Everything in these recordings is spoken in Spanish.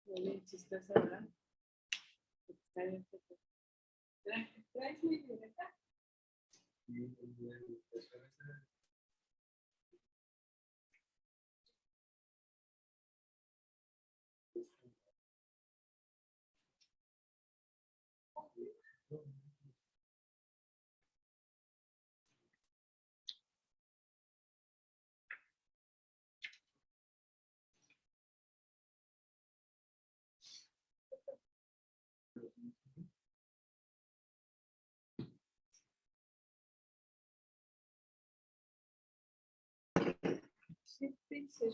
Muy chistoso, ¿verdad? Está bien. ¿Traes mi libreta? Sí, sí, sí.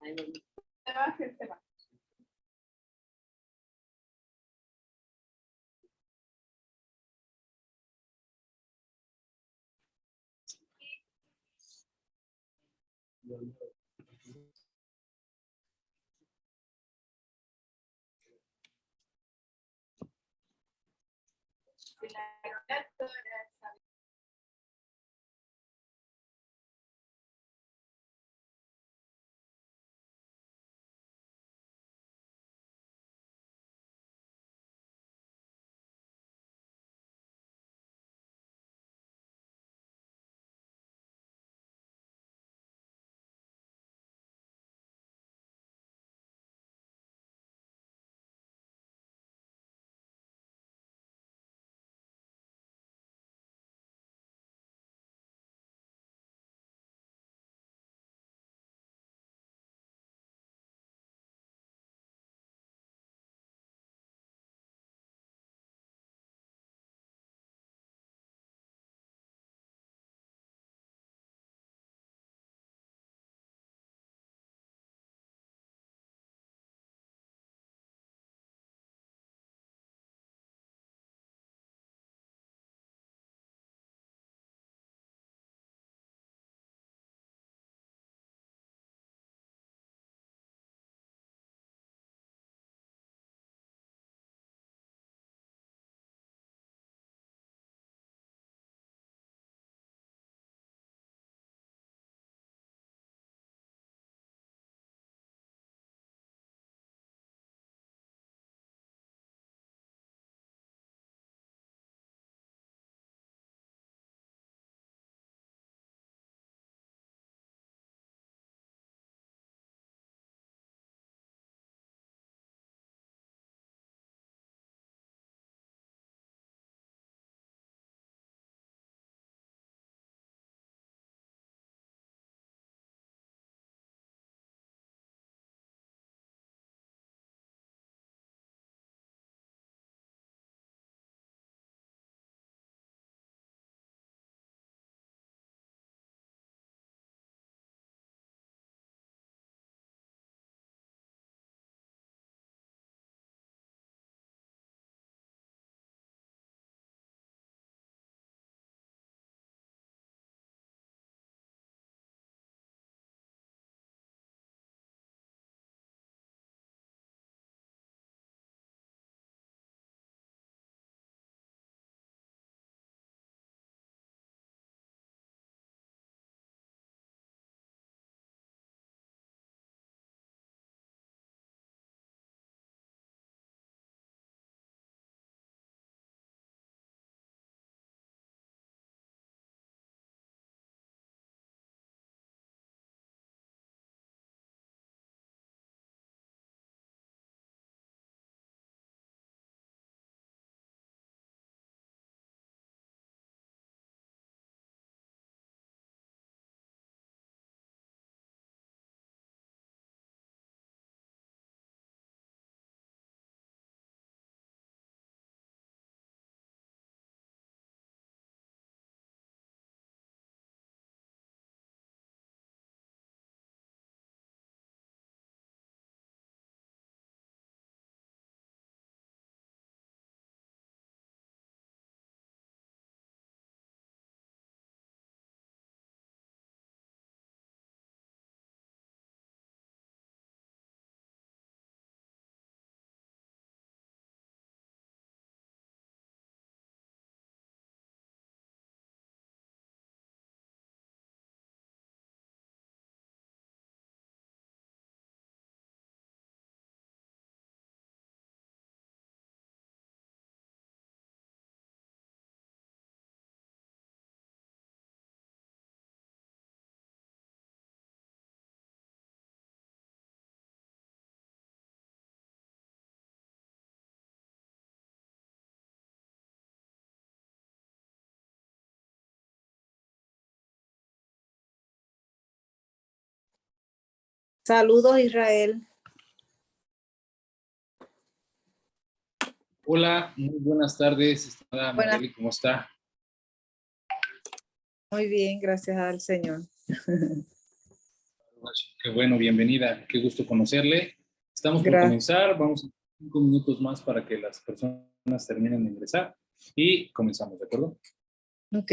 Ahí vamos. Se va, se va. Si la Saludos, Israel. Hola, muy buenas tardes, estimada Buenas. Magali, ¿cómo está? Muy bien, gracias al Señor. Qué bueno, bienvenida, qué gusto conocerle. Estamos por Gracias. comenzar, vamos a 5 minutos más para que las personas terminen de ingresar y comenzamos, ¿de acuerdo? Ok.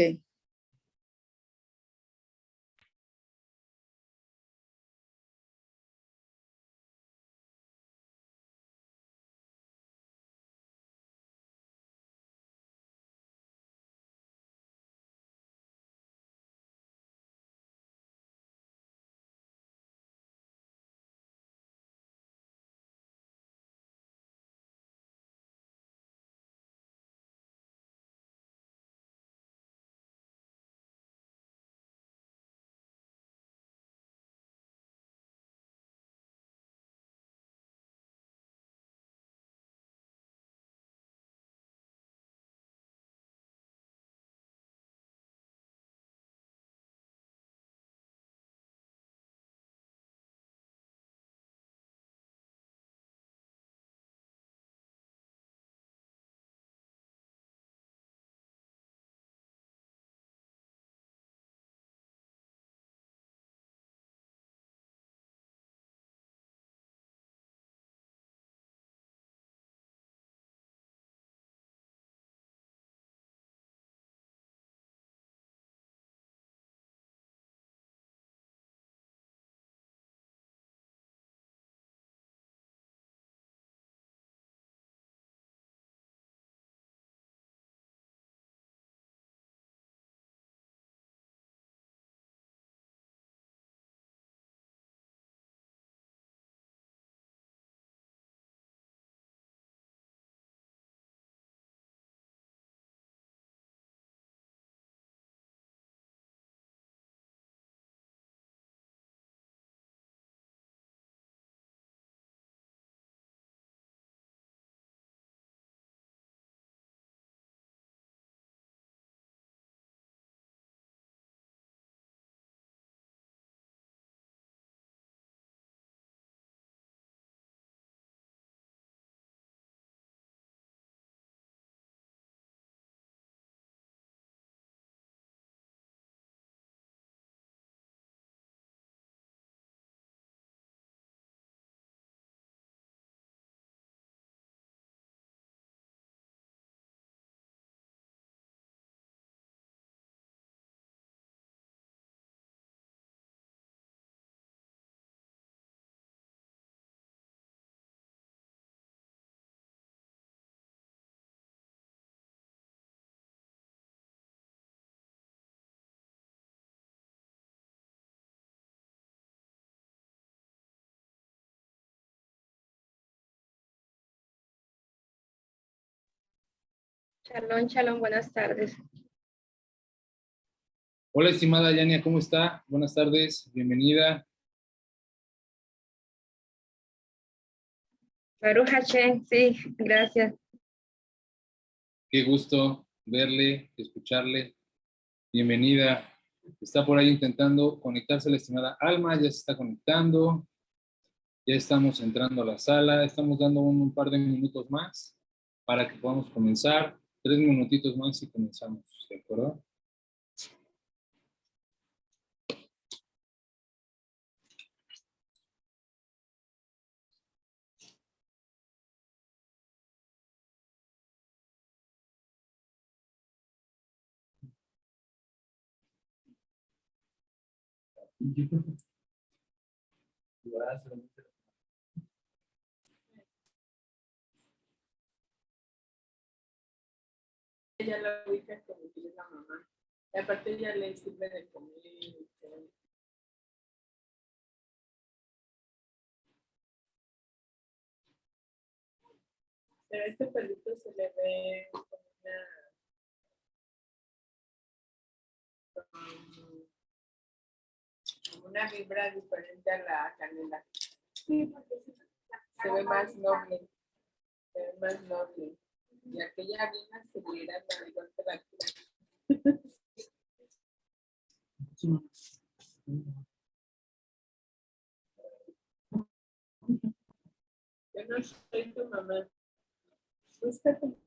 Shalom, shalom, buenas tardes. Hola, estimada Yania, ¿cómo está? Buenas tardes, bienvenida. Baruch Hashem, sí, gracias. Qué gusto verle, escucharle. Bienvenida. Está por ahí intentando conectarse la estimada Alma, ya se está conectando. Ya estamos entrando a la sala, estamos dando un par de minutos más para que podamos comenzar. 3 minutitos más y comenzamos, ¿de acuerdo? Ella la ubica como que es la mamá. Y aparte ella le sirve de comer. Pero a este perrito se le ve como una vibra diferente a la canela. Sí, porque se ve más noble. Se ve más noble. Y aquella bien acelerada, igual que la cura. no soy tu mamá. Busca tu mamá.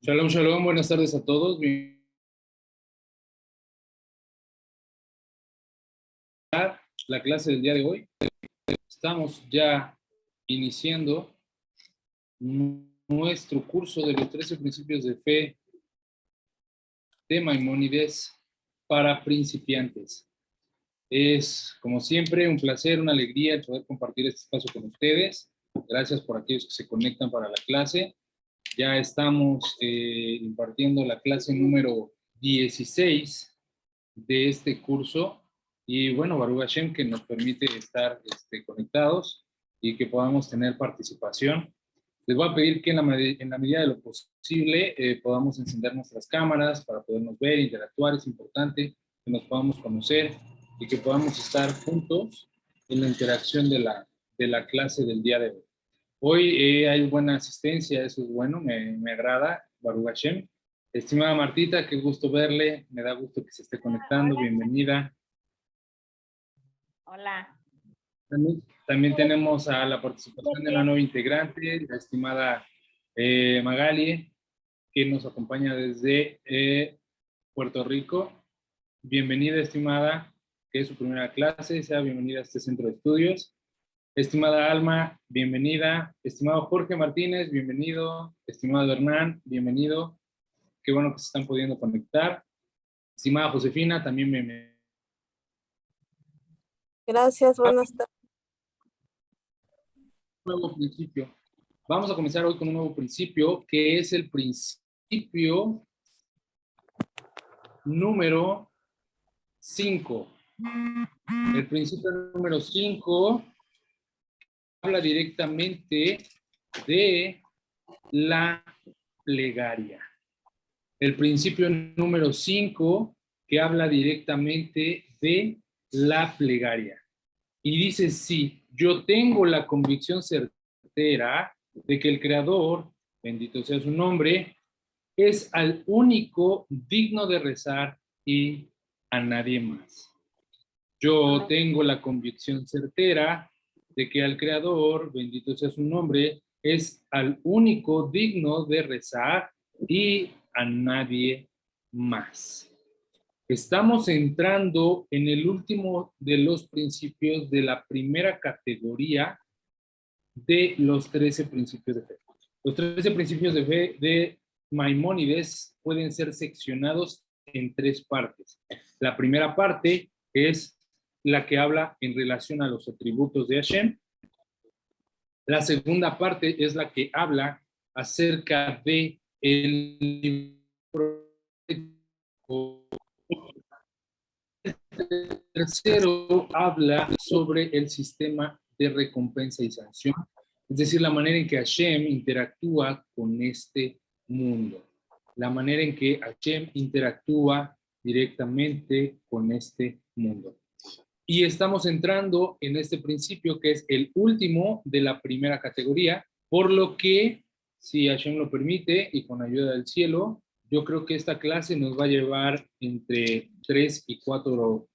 Shalom, shalom, buenas tardes a todos. La clase del día de hoy. Estamos ya iniciando nuestro curso de los 13 principios de fe de Maimónides para principiantes. Es, como siempre, un placer, una alegría el poder compartir este espacio con ustedes. Gracias por aquellos que se conectan para la clase. Ya estamos impartiendo la clase número 16 de este curso. Y bueno, Baruch Hashem, que nos permite estar conectados y que podamos tener participación. Les voy a pedir que en la medida de lo posible podamos encender nuestras cámaras para podernos ver, interactuar. Es importante que nos podamos conocer y que podamos estar juntos en la interacción de la clase del día de hoy. Hoy hay buena asistencia, eso es bueno, me agrada, Baruch Hashem. Estimada Martita, qué gusto verle, me da gusto que se esté conectando, Hola. bienvenida. Hola. También tenemos a la participación de una nueva integrante, la estimada Magali, que nos acompaña desde Puerto Rico. Bienvenida, estimada, que es su primera clase, sea bienvenida a este centro de estudios. Estimada Alma, bienvenida. Estimado Jorge Martínez, bienvenido. Estimado Hernán, bienvenido. Qué bueno que se están pudiendo conectar. Estimada Josefina, también bienvenida. Gracias, buenas tardes. Nuevo principio. Vamos a comenzar hoy con un nuevo principio, que es el principio número 5. El principio número 5 habla directamente de la plegaria. El principio número 5 que habla directamente de la plegaria. Y dice, sí, yo tengo la convicción certera de que el Creador, bendito sea su nombre, es al único digno de rezar y a nadie más. Yo tengo la convicción certera de que al Creador, bendito sea su nombre, es al único digno de rezar y a nadie más. Estamos entrando en el último de los principios de la primera categoría de los 13 principios de fe. Los 13 principios de fe de Maimónides pueden ser seccionados en 3 partes. La primera parte es la que habla en relación a los atributos de Hashem. La segunda parte es la que habla acerca de el tercero habla sobre el sistema de recompensa y sanción, es decir, la manera en que Hashem interactúa con este mundo, la manera en que Hashem interactúa directamente con este mundo. Y estamos entrando en este principio que es el último de la primera categoría, por lo que, si Hashem lo permite y con ayuda del cielo, yo creo que esta clase nos va a llevar entre 3 y 4,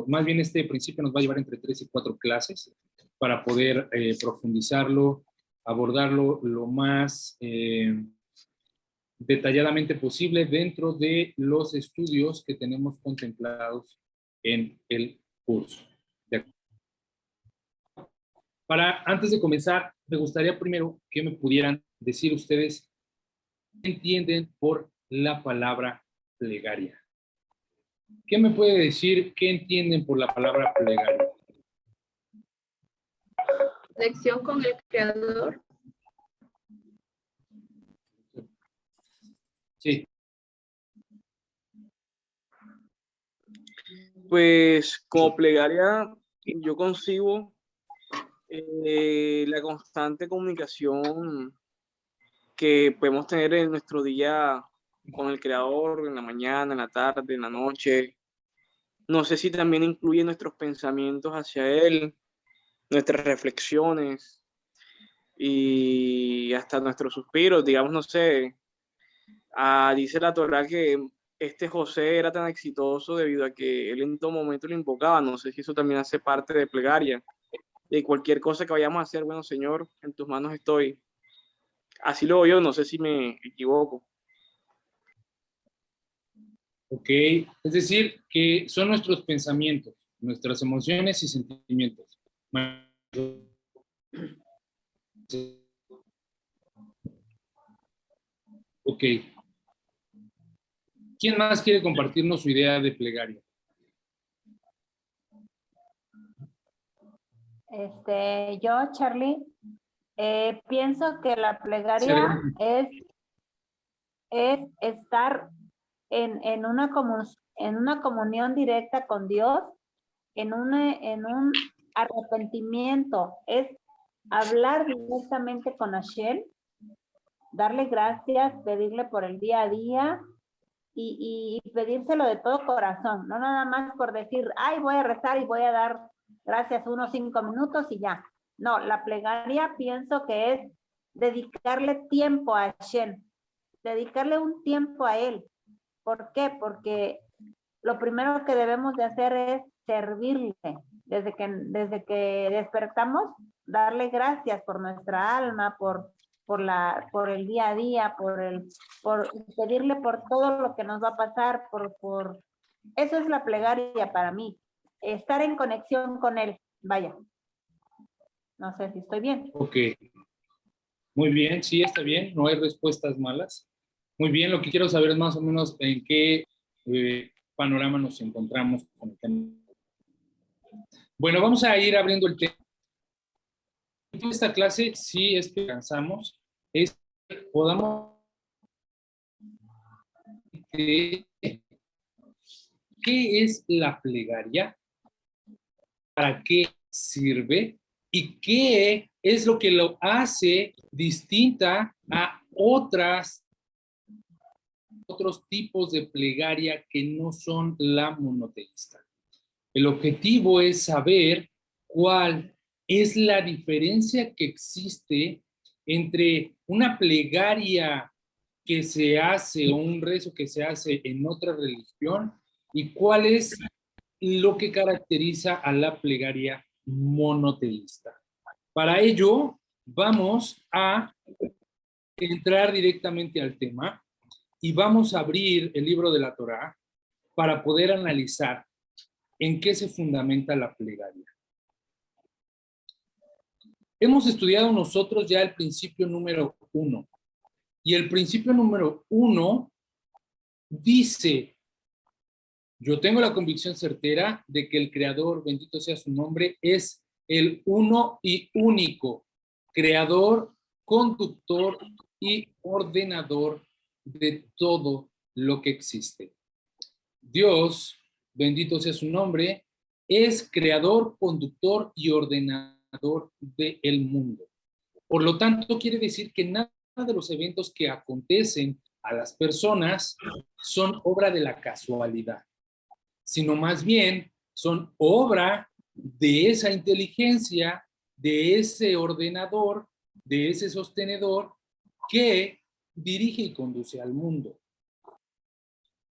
más bien este principio nos va a llevar entre 3 y 4 clases para poder profundizarlo, abordarlo lo más detalladamente posible dentro de los estudios que tenemos contemplados en el curso. Antes de comenzar, me gustaría primero que me pudieran decir ustedes qué entienden por la palabra plegaria. ¿Qué me puede decir qué entienden por la palabra plegaria? Conexión con el Creador. Sí. Pues como plegaria yo concibo la constante comunicación que podemos tener en nuestro día con el Creador, en la mañana, en la tarde, en la noche. No sé si también incluye nuestros pensamientos hacia Él, nuestras reflexiones y hasta nuestros suspiros, digamos, no sé, dice la Torá que este José era tan exitoso debido a que él en todo momento lo invocaba. No sé si eso también hace parte de plegaria. De cualquier cosa que vayamos a hacer, bueno, Señor, en tus manos estoy. Así lo veo yo, no sé si me equivoco. Ok, es decir, que son nuestros pensamientos, nuestras emociones y sentimientos. Ok. ¿Quién más quiere compartirnos su idea de plegaria? Yo, Charlie, pienso que la Sí, plegaria adelante. es estar en una comunión directa con Dios, en un arrepentimiento, es hablar directamente con Hashem, darle gracias, pedirle por el día a día y pedírselo de todo corazón, no nada más por decir, ay, voy a rezar y voy a dar gracias unos 5 minutos y ya. No, la plegaria pienso que es dedicarle tiempo a Hashem, dedicarle un tiempo a Él. ¿Por qué? Porque lo primero que debemos de hacer es servirle. Desde que despertamos, darle gracias por nuestra alma, por el día a día, por pedirle por todo lo que nos va a pasar, eso es la plegaria para mí. Estar en conexión con Él. Vaya. No sé si estoy bien. Ok, muy bien, sí, está bien, no hay respuestas malas. Muy bien, lo que quiero saber es más o menos en qué panorama nos encontramos con el tema. Bueno, vamos a ir abriendo el tema. En esta clase, sí es que cansamos, es que podamos... ¿Qué es la plegaria? ¿Para qué sirve? ¿Y qué es lo que lo hace distinta a otros tipos de plegaria que no son la monoteísta? El objetivo es saber cuál es la diferencia que existe entre una plegaria que se hace o un rezo que se hace en otra religión y cuál es lo que caracteriza a la plegaria monoteísta. Para ello, vamos a entrar directamente al tema y vamos a abrir el libro de la Torá para poder analizar en qué se fundamenta la plegaria. Hemos estudiado nosotros ya el principio número 1 y el principio número 1 dice: yo tengo la convicción certera de que el Creador, bendito sea su nombre, es el uno y único creador, conductor y ordenador de todo lo que existe. Dios, bendito sea su nombre, es creador, conductor y ordenador del mundo. Por lo tanto, quiere decir que nada de los eventos que acontecen a las personas son obra de la casualidad, sino más bien son obra de esa inteligencia, de ese ordenador, de ese sostenedor que dirige y conduce al mundo.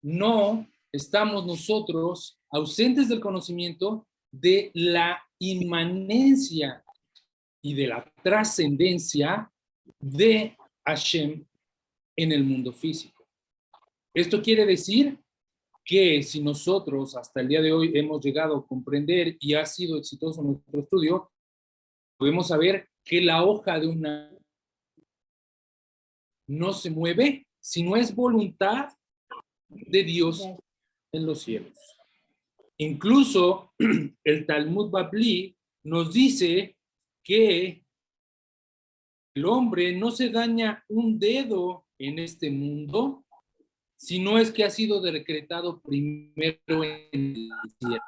No estamos nosotros ausentes del conocimiento de la inmanencia y de la trascendencia de Hashem en el mundo físico. Esto quiere decir que si nosotros hasta el día de hoy hemos llegado a comprender y ha sido exitoso nuestro estudio, podemos saber que la hoja de una no se mueve si no es voluntad de Dios en los cielos. Incluso el Talmud Babli nos dice que el hombre no se daña un dedo en este mundo si no es que ha sido decretado primero en el cielo.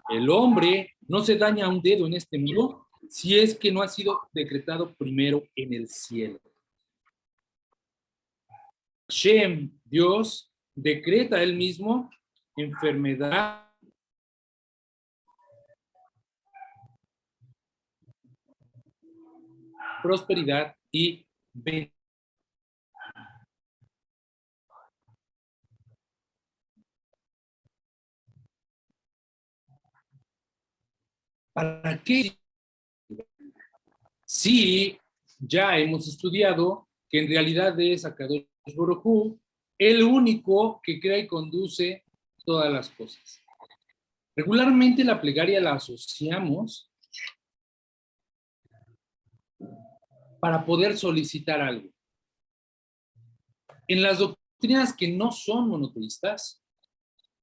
El hombre no se daña un dedo en este mundo si es que no ha sido decretado primero en el cielo. Hashem, Dios, decreta él mismo enfermedad prosperidad y bendición. ¿Para qué? Sí, ya hemos estudiado que en realidad es Akadosh Baruj Hu el único que crea y conduce todas las cosas. Regularmente la plegaria la asociamos para poder solicitar algo. En las doctrinas que no son monoteístas,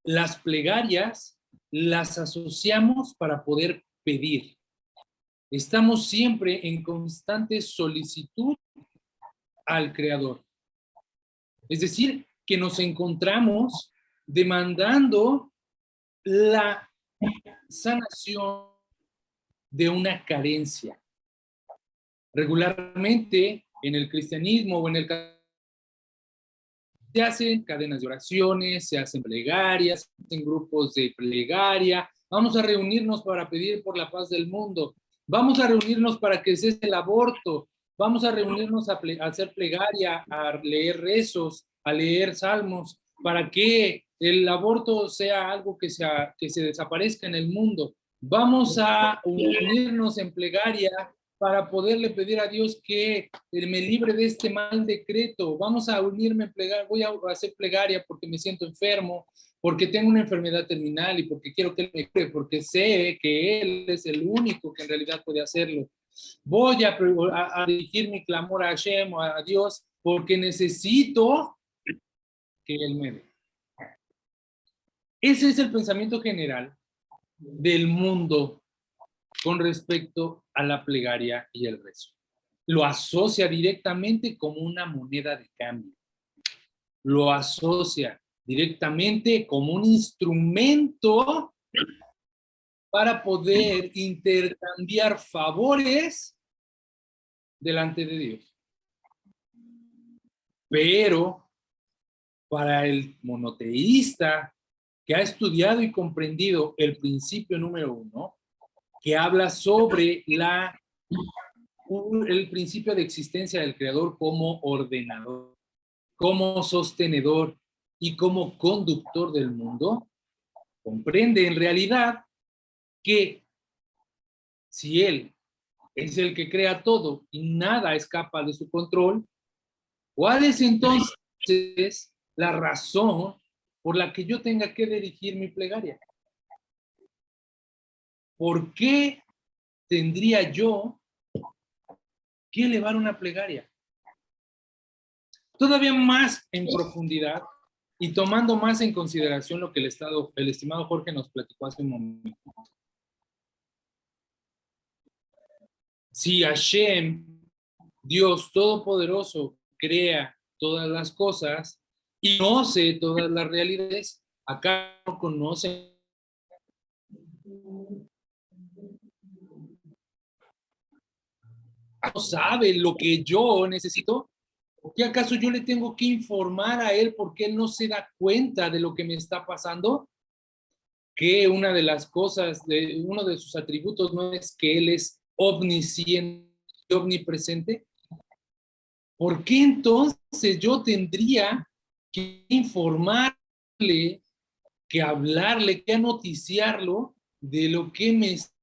las plegarias las asociamos para poder pedir. Estamos siempre en constante solicitud al Creador. Es decir, que nos encontramos demandando la sanación de una carencia. Regularmente en el cristianismo o en el se hacen cadenas de oraciones, se hacen plegarias, se hacen grupos de plegaria. Vamos a reunirnos para pedir por la paz del mundo. Vamos a reunirnos para que cese el aborto. Vamos a reunirnos a hacer plegaria, a leer rezos, a leer salmos, para que el aborto sea algo que se desaparezca en el mundo. Vamos a unirnos en plegaria para poderle pedir a Dios que me libre de este mal decreto. Vamos a unirme en plegaria, voy a hacer plegaria porque me siento enfermo, porque tengo una enfermedad terminal y porque quiero que Él me cure, porque sé que Él es el único que en realidad puede hacerlo. Voy a dirigir mi clamor a Hashem o a Dios porque necesito que Él me dé. Ese es el pensamiento general del mundo con respecto a la plegaria y el rezo. Lo asocia directamente como una moneda de cambio. Lo asocia directamente como un instrumento para poder intercambiar favores delante de Dios. Pero para el monoteísta que ha estudiado y comprendido el principio número 1, que habla sobre el principio de existencia del Creador como ordenador, como sostenedor y como conductor del mundo, comprende en realidad que si Él es el que crea todo y nada escapa de su control, ¿cuál es entonces la razón por la que yo tenga que dirigir mi plegaria? ¿Por qué tendría yo que elevar una plegaria? Todavía más en profundidad y tomando más en consideración lo que el estimado Jorge nos platicó hace un momento. Si Hashem, Dios Todopoderoso, crea todas las cosas y conoce todas las realidades, acá no conoce. ¿No sabe lo que yo necesito? ¿Por qué acaso yo le tengo que informar a Él porque Él no se da cuenta de lo que me está pasando? Que una de las cosas, uno de sus atributos no es que Él es omnisciente, omnipresente. ¿Por qué entonces yo tendría que informarle, que hablarle, que noticiarlo de lo que me está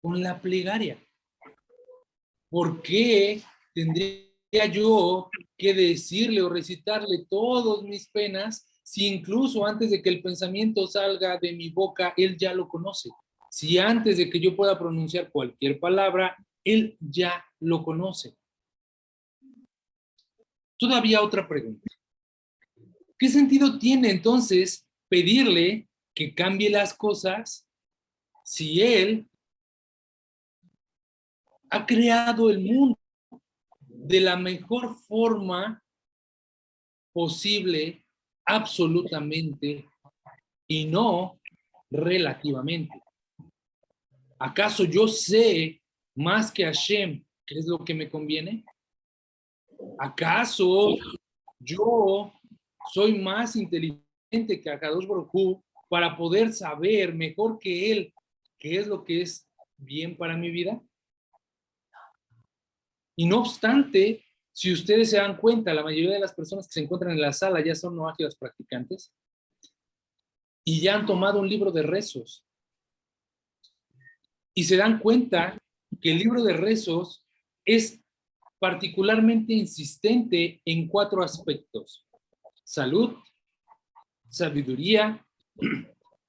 con la plegaria? ¿Por qué tendría yo que decirle o recitarle todas mis penas si incluso antes de que el pensamiento salga de mi boca, Él ya lo conoce? Si antes de que yo pueda pronunciar cualquier palabra, Él ya lo conoce. Todavía otra pregunta. ¿Qué sentido tiene entonces pedirle que cambie las cosas si Él ha creado el mundo de la mejor forma posible, absolutamente, y no relativamente? ¿Acaso yo sé más que Hashem qué es lo que me conviene? ¿Acaso yo soy más inteligente que Akadosh Baruj Hu para poder saber mejor que Él qué es lo que es bien para mi vida? Y no obstante, si ustedes se dan cuenta, la mayoría de las personas que se encuentran en la sala ya son no ágiles practicantes y ya han tomado un libro de rezos. Y se dan cuenta que el libro de rezos es particularmente insistente en 4 aspectos: salud, sabiduría,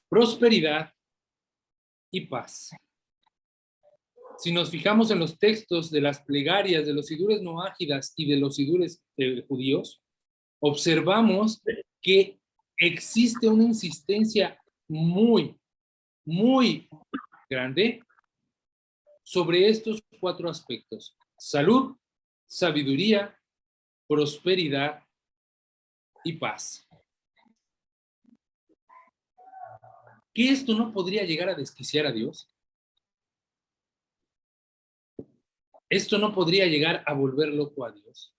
prosperidad y paz. Si nos fijamos en los textos de las plegarias de los sidures noágidas y de los sidures judíos, observamos que existe una insistencia muy, muy grande sobre estos 4 aspectos: salud, sabiduría, prosperidad y paz. ¿Que esto no podría llegar a desquiciar a Dios? ¿Esto no podría llegar a volver loco a Dios?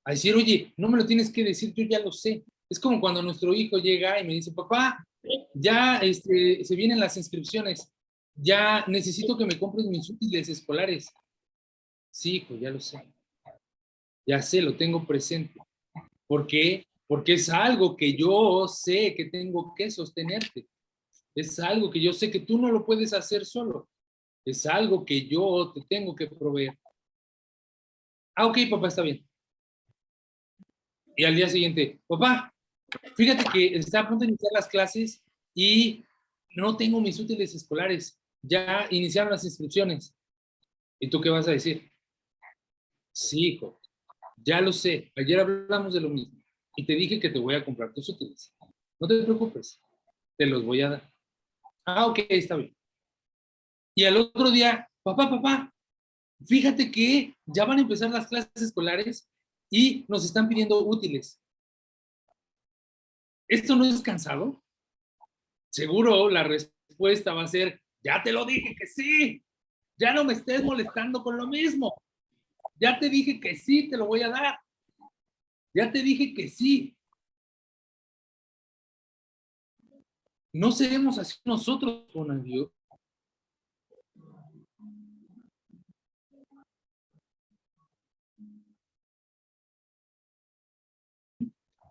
A decir, oye, no me lo tienes que decir, yo ya lo sé. Es como cuando nuestro hijo llega y me dice, papá, ya se vienen las inscripciones, ya necesito que me compres mis útiles escolares. Sí, hijo, ya lo sé. Ya sé, lo tengo presente. ¿Por qué? Porque es algo que yo sé que tengo que sostenerte. Es algo que yo sé que tú no lo puedes hacer solo. Es algo que yo te tengo que proveer. Ah, ok, papá, está bien. Y al día siguiente, papá, fíjate que está a punto de iniciar las clases y no tengo mis útiles escolares. Ya iniciaron las inscripciones. ¿Y tú qué vas a decir? Sí, hijo, ya lo sé. Ayer hablamos de lo mismo y te dije que te voy a comprar tus útiles. No te preocupes, te los voy a dar. Ah, ok, está bien. Y al otro día, papá, fíjate que ya van a empezar las clases escolares y nos están pidiendo útiles. ¿Esto no es cansado? Seguro la respuesta va a ser, ya te lo dije que sí, ya no me estés molestando con lo mismo. Ya te dije que sí, te lo voy a dar. Ya te dije que sí. No seremos así nosotros con Dios.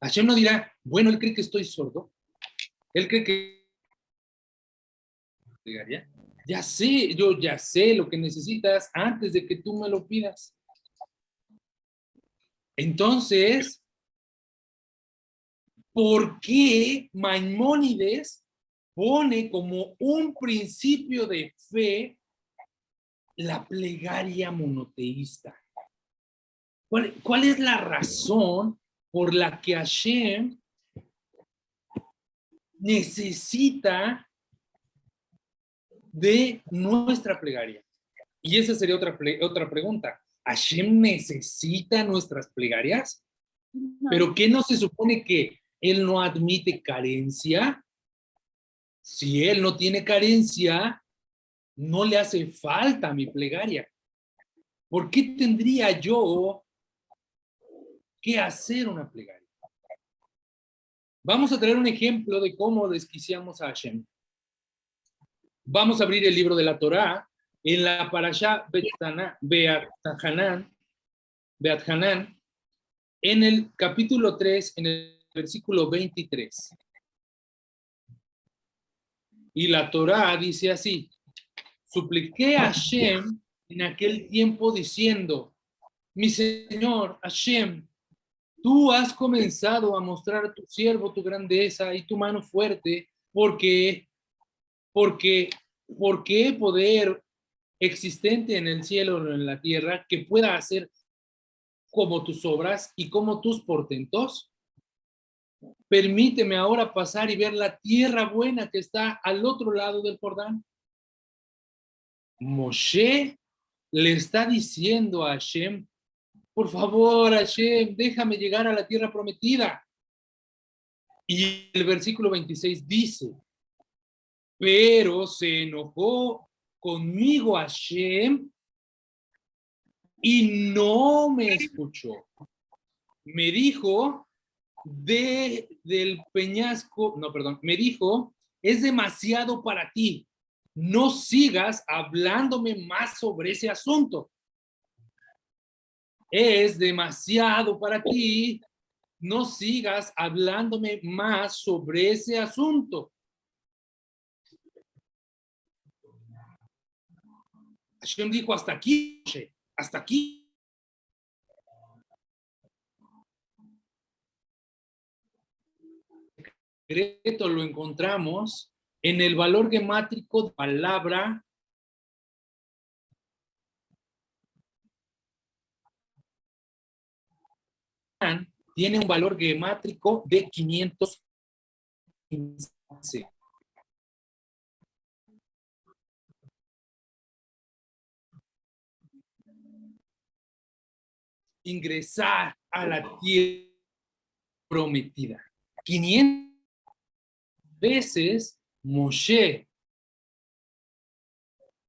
Hashem no dirá, bueno, él cree que estoy sordo. Él cree que... Ya sé, yo ya sé lo que necesitas antes de que tú me lo pidas. Entonces, ¿por qué Maimónides pone como un principio de fe la plegaria monoteísta? ¿Cuál es la razón por la que Hashem necesita de nuestra plegaria? Y esa sería otra pregunta. ¿Hashem necesita nuestras plegarias? No. ¿Pero qué no se supone que él no admite carencia? Si él no tiene carencia, no le hace falta mi plegaria. ¿Por qué tendría yo que hacer una plegaria? Vamos a traer un ejemplo de cómo desquiciamos a Hashem. Vamos a abrir el libro de la Torá en la Parashá Beat Hanan, en el capítulo 3, en el versículo 23. Y la Torá dice así: supliqué a Hashem en aquel tiempo diciendo, mi Señor Hashem, tú has comenzado a mostrar a tu siervo tu grandeza y tu mano fuerte, porque poder existente en el cielo o en la tierra que pueda hacer como tus obras y como tus portentos. Permíteme ahora pasar y ver la tierra buena que está al otro lado del Jordán. Moshe le está diciendo a Hashem, por favor, Hashem, déjame llegar a la tierra prometida. Y el versículo 26 dice, pero se enojó conmigo Hashem y no me escuchó. Me dijo del peñasco, me dijo, es demasiado para ti. No sigas hablándome más sobre ese asunto. es demasiado para ti. No sigas hablándome más sobre ese asunto. Hashem dijo, hasta aquí, Moshe, hasta aquí. El secreto lo encontramos en el valor gemátrico de palabra tiene un valor gemátrico de 515. Ingresar a la tierra prometida. 500 veces Moshe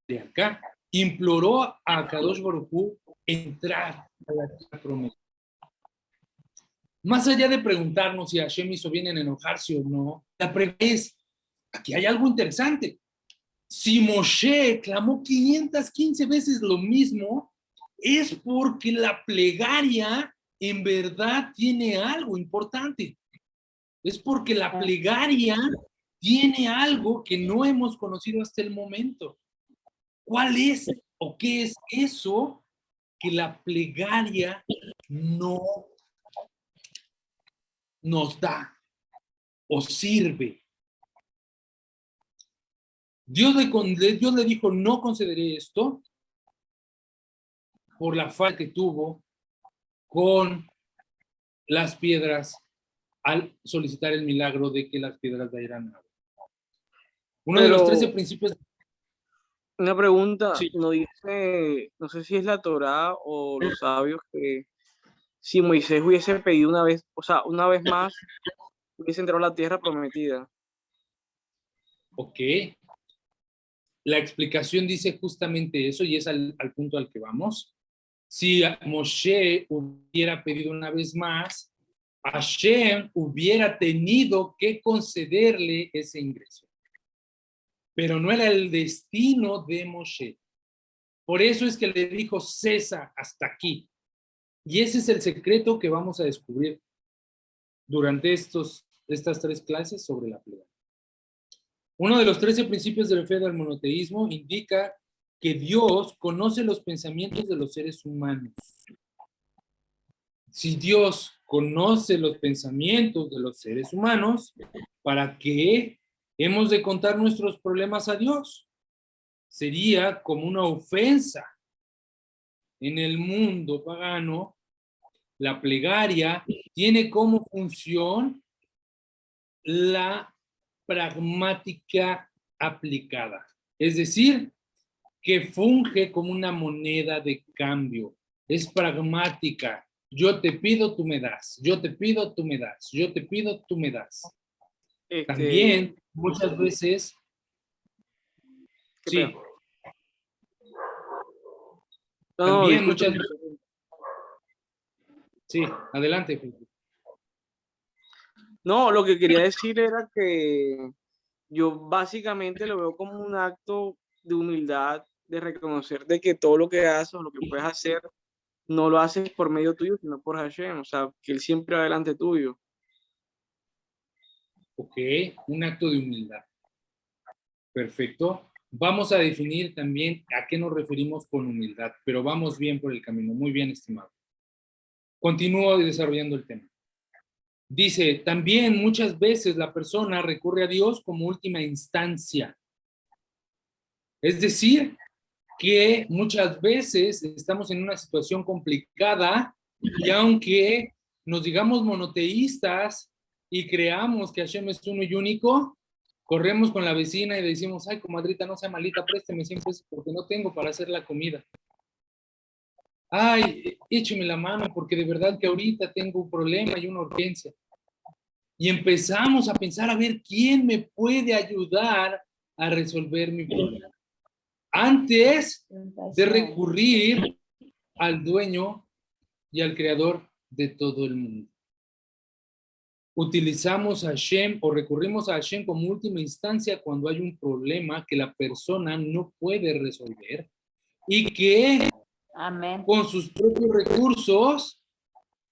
de acá imploró a Kadosh Baruj Hu entrar a la tierra prometida. Más allá de preguntarnos si Hashem hizo bien en enojarse o no, la pregunta es, aquí hay algo interesante. Si Moshe clamó 515 veces lo mismo, es porque la plegaria en verdad tiene algo importante. Es porque la plegaria tiene algo que no hemos conocido hasta el momento. ¿Cuál es o qué es eso que la plegaria no nos da o sirve? Dios le dijo, no concederé esto por la falta que tuvo con las piedras al solicitar el milagro de que las piedras dieran agua. Uno de los 13 principios. Una pregunta, Sí. no dice, no sé si es la Torá o los sabios, que si Moisés hubiese pedido una vez, o sea, una vez más, hubiese entrado a la tierra prometida. Ok. La explicación dice justamente eso y es al punto al que vamos. Si Moshe hubiera pedido una vez más, Hashem hubiera tenido que concederle ese ingreso. Pero no era el destino de Moshe. Por eso es que le dijo, cesa hasta aquí. Y ese es el secreto que vamos a descubrir durante estas 3 clases sobre la plegaria. Uno de los 13 principios de la fe del monoteísmo indica que Dios conoce los pensamientos de los seres humanos. Si Dios conoce los pensamientos de los seres humanos, ¿para qué hemos de contar nuestros problemas a Dios? Sería como una ofensa. En el mundo pagano, la plegaria tiene como función la pragmática aplicada. Es decir, que funge como una moneda de cambio. Es pragmática. Yo te pido, tú me das. Yo te pido, tú me das. Yo te pido, tú me das. También, muchas veces... Sí. También muchas veces... Sí, adelante, Felipe. No, lo que quería decir era que yo básicamente lo veo como un acto de humildad, de reconocer de que todo lo que haces o lo que puedes hacer no lo haces por medio tuyo, sino por Hashem, o sea, que Él siempre va delante tuyo. Ok, un acto de humildad. Perfecto. Vamos a definir también a qué nos referimos con humildad, pero vamos bien por el camino. Muy bien, estimado. Continúo desarrollando el tema. Dice, también muchas veces la persona recurre a Dios como última instancia. Es decir, que muchas veces estamos en una situación complicada y aunque nos digamos monoteístas y creamos que Hashem es uno y único, corremos con la vecina y decimos, ay, comadrita, no sea malita, présteme 100 pesos porque no tengo para hacer la comida. Ay, écheme la mano porque de verdad que ahorita tengo un problema y una urgencia. Y empezamos a pensar a ver quién me puede ayudar a resolver mi problema. Antes de recurrir al dueño y al creador de todo el mundo. Utilizamos a Hashem o recurrimos a Hashem como última instancia cuando hay un problema que la persona no puede resolver y que Amén. con sus propios recursos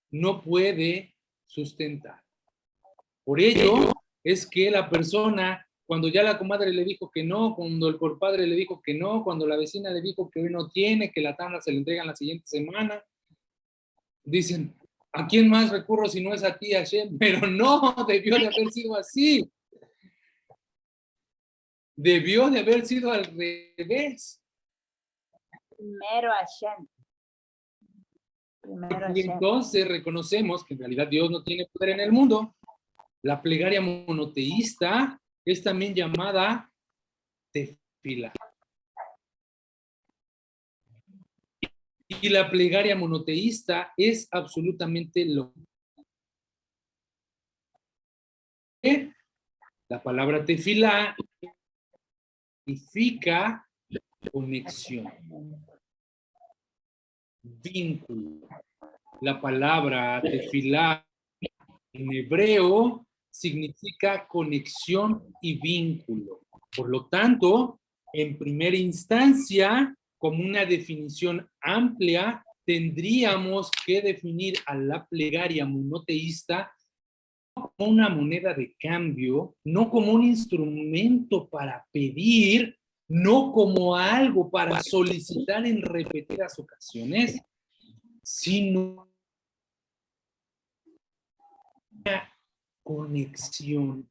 no puede sustentar. Por ello es que la persona, cuando ya la comadre le dijo que no, cuando el compadre le dijo que no, cuando la vecina le dijo que hoy no tiene, que la tanda se le entregan la siguiente semana, dicen, ¿a quién más recurro si no es a ti, Hashem? Pero no, debió de haber sido así. Debió de haber sido al revés. Primero Hashem. Primero Y Hashem. entonces reconocemos que en realidad Dios no tiene poder en el mundo. La plegaria monoteísta es también llamada tefila. Y la plegaria monoteísta es absolutamente lo que la palabra tefila significa conexión, vínculo. La palabra tefilá en hebreo significa conexión y vínculo. Por lo tanto, en primera instancia, como una definición amplia, tendríamos que definir a la plegaria monoteísta no como una moneda de cambio, no como un instrumento para pedir, no como algo para solicitar en repetidas ocasiones, sino una conexión.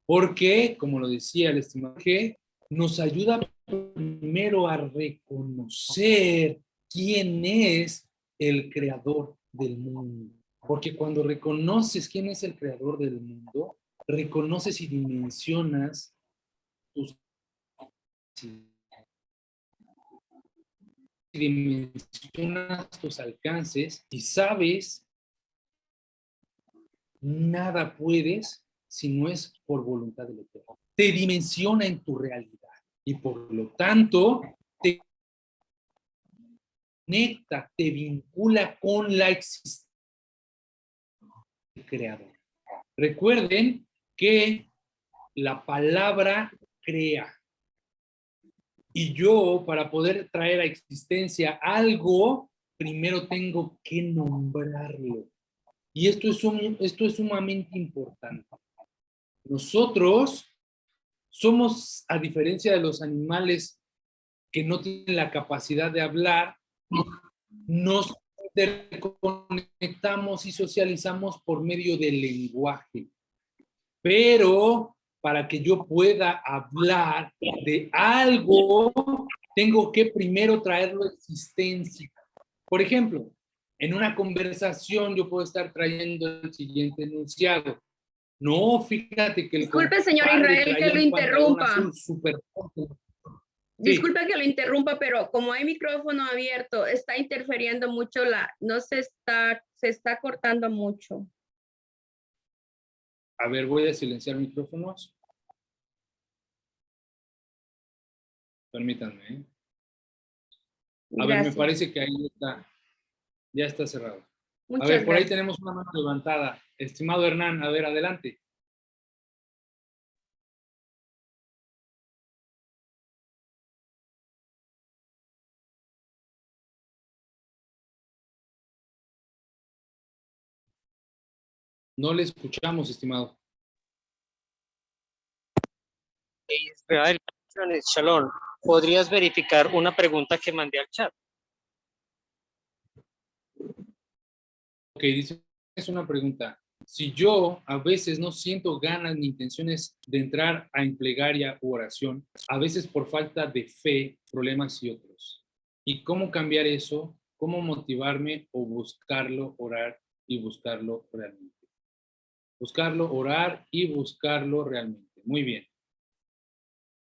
Porque, como lo decía el estimado, que nos ayuda primero a reconocer quién es el creador del mundo. Porque cuando reconoces quién es el creador del mundo, reconoces y dimensionas tus alcances y sabes, nada puedes si no es por voluntad del Eterno. Te dimensiona en tu realidad y por lo tanto te conecta, te vincula con la existencia del Creador. Recuerden que la palabra crea. Y yo, para poder traer a existencia algo, primero tengo que nombrarlo. Y esto es sumamente importante. Nosotros somos, a diferencia de los animales que no tienen la capacidad de hablar, nos interconectamos y socializamos por medio del lenguaje. Pero para que yo pueda hablar de algo, tengo que primero traerlo a existencia. Por ejemplo, en una conversación yo puedo estar trayendo el siguiente enunciado. No, fíjate que el Disculpe, señor compadre Israel, traía que lo un pantalón interrumpa. azul súper corto. Disculpe que lo interrumpa, pero como hay micrófono abierto, está interfiriendo mucho se está cortando mucho. A ver, voy a silenciar micrófonos. Permítanme. A ver, me Gracias. parece que ahí ya está cerrado. Muchas A ver, por ahí gracias. tenemos una mano levantada. Estimado Hernán, a ver, adelante. No le escuchamos, estimado. Israel, Shalom, ¿podrías verificar una pregunta que mandé al chat? Ok, dice, es una pregunta. Si yo a veces no siento ganas ni intenciones de entrar a plegaria u oración, a veces por falta de fe, problemas y otros. ¿Y cómo cambiar eso? ¿Cómo motivarme o buscarlo, orar y buscarlo realmente? Buscarlo, orar y buscarlo realmente. Muy bien.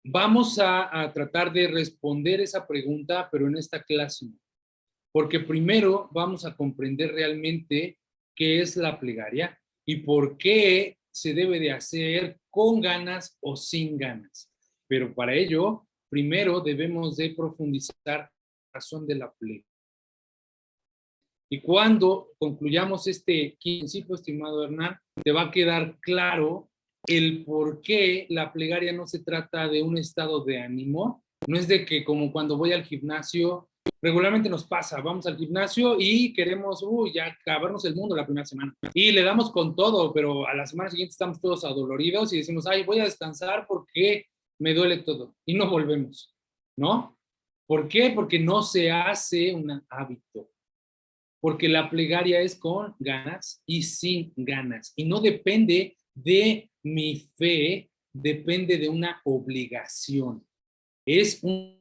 Vamos a tratar de responder esa pregunta, pero en esta clase no. Porque primero vamos a comprender realmente qué es la plegaria y por qué se debe de hacer con ganas o sin ganas. Pero para ello, primero debemos de profundizar la razón de la plegaria. Y cuando concluyamos este principio, estimado Hernán, te va a quedar claro el por qué la plegaria no se trata de un estado de ánimo, No es de que como cuando voy al gimnasio, regularmente nos pasa, vamos al gimnasio y queremos, ya acabarnos el mundo la primera semana. Y le damos con todo, pero a la semana siguiente estamos todos adoloridos y decimos, ay, voy a descansar porque me duele todo. Y no volvemos, ¿no? ¿Por qué? Porque no se hace un hábito. Porque la plegaria es con ganas y sin ganas. Y no depende de mi fe, depende de una obligación. Es una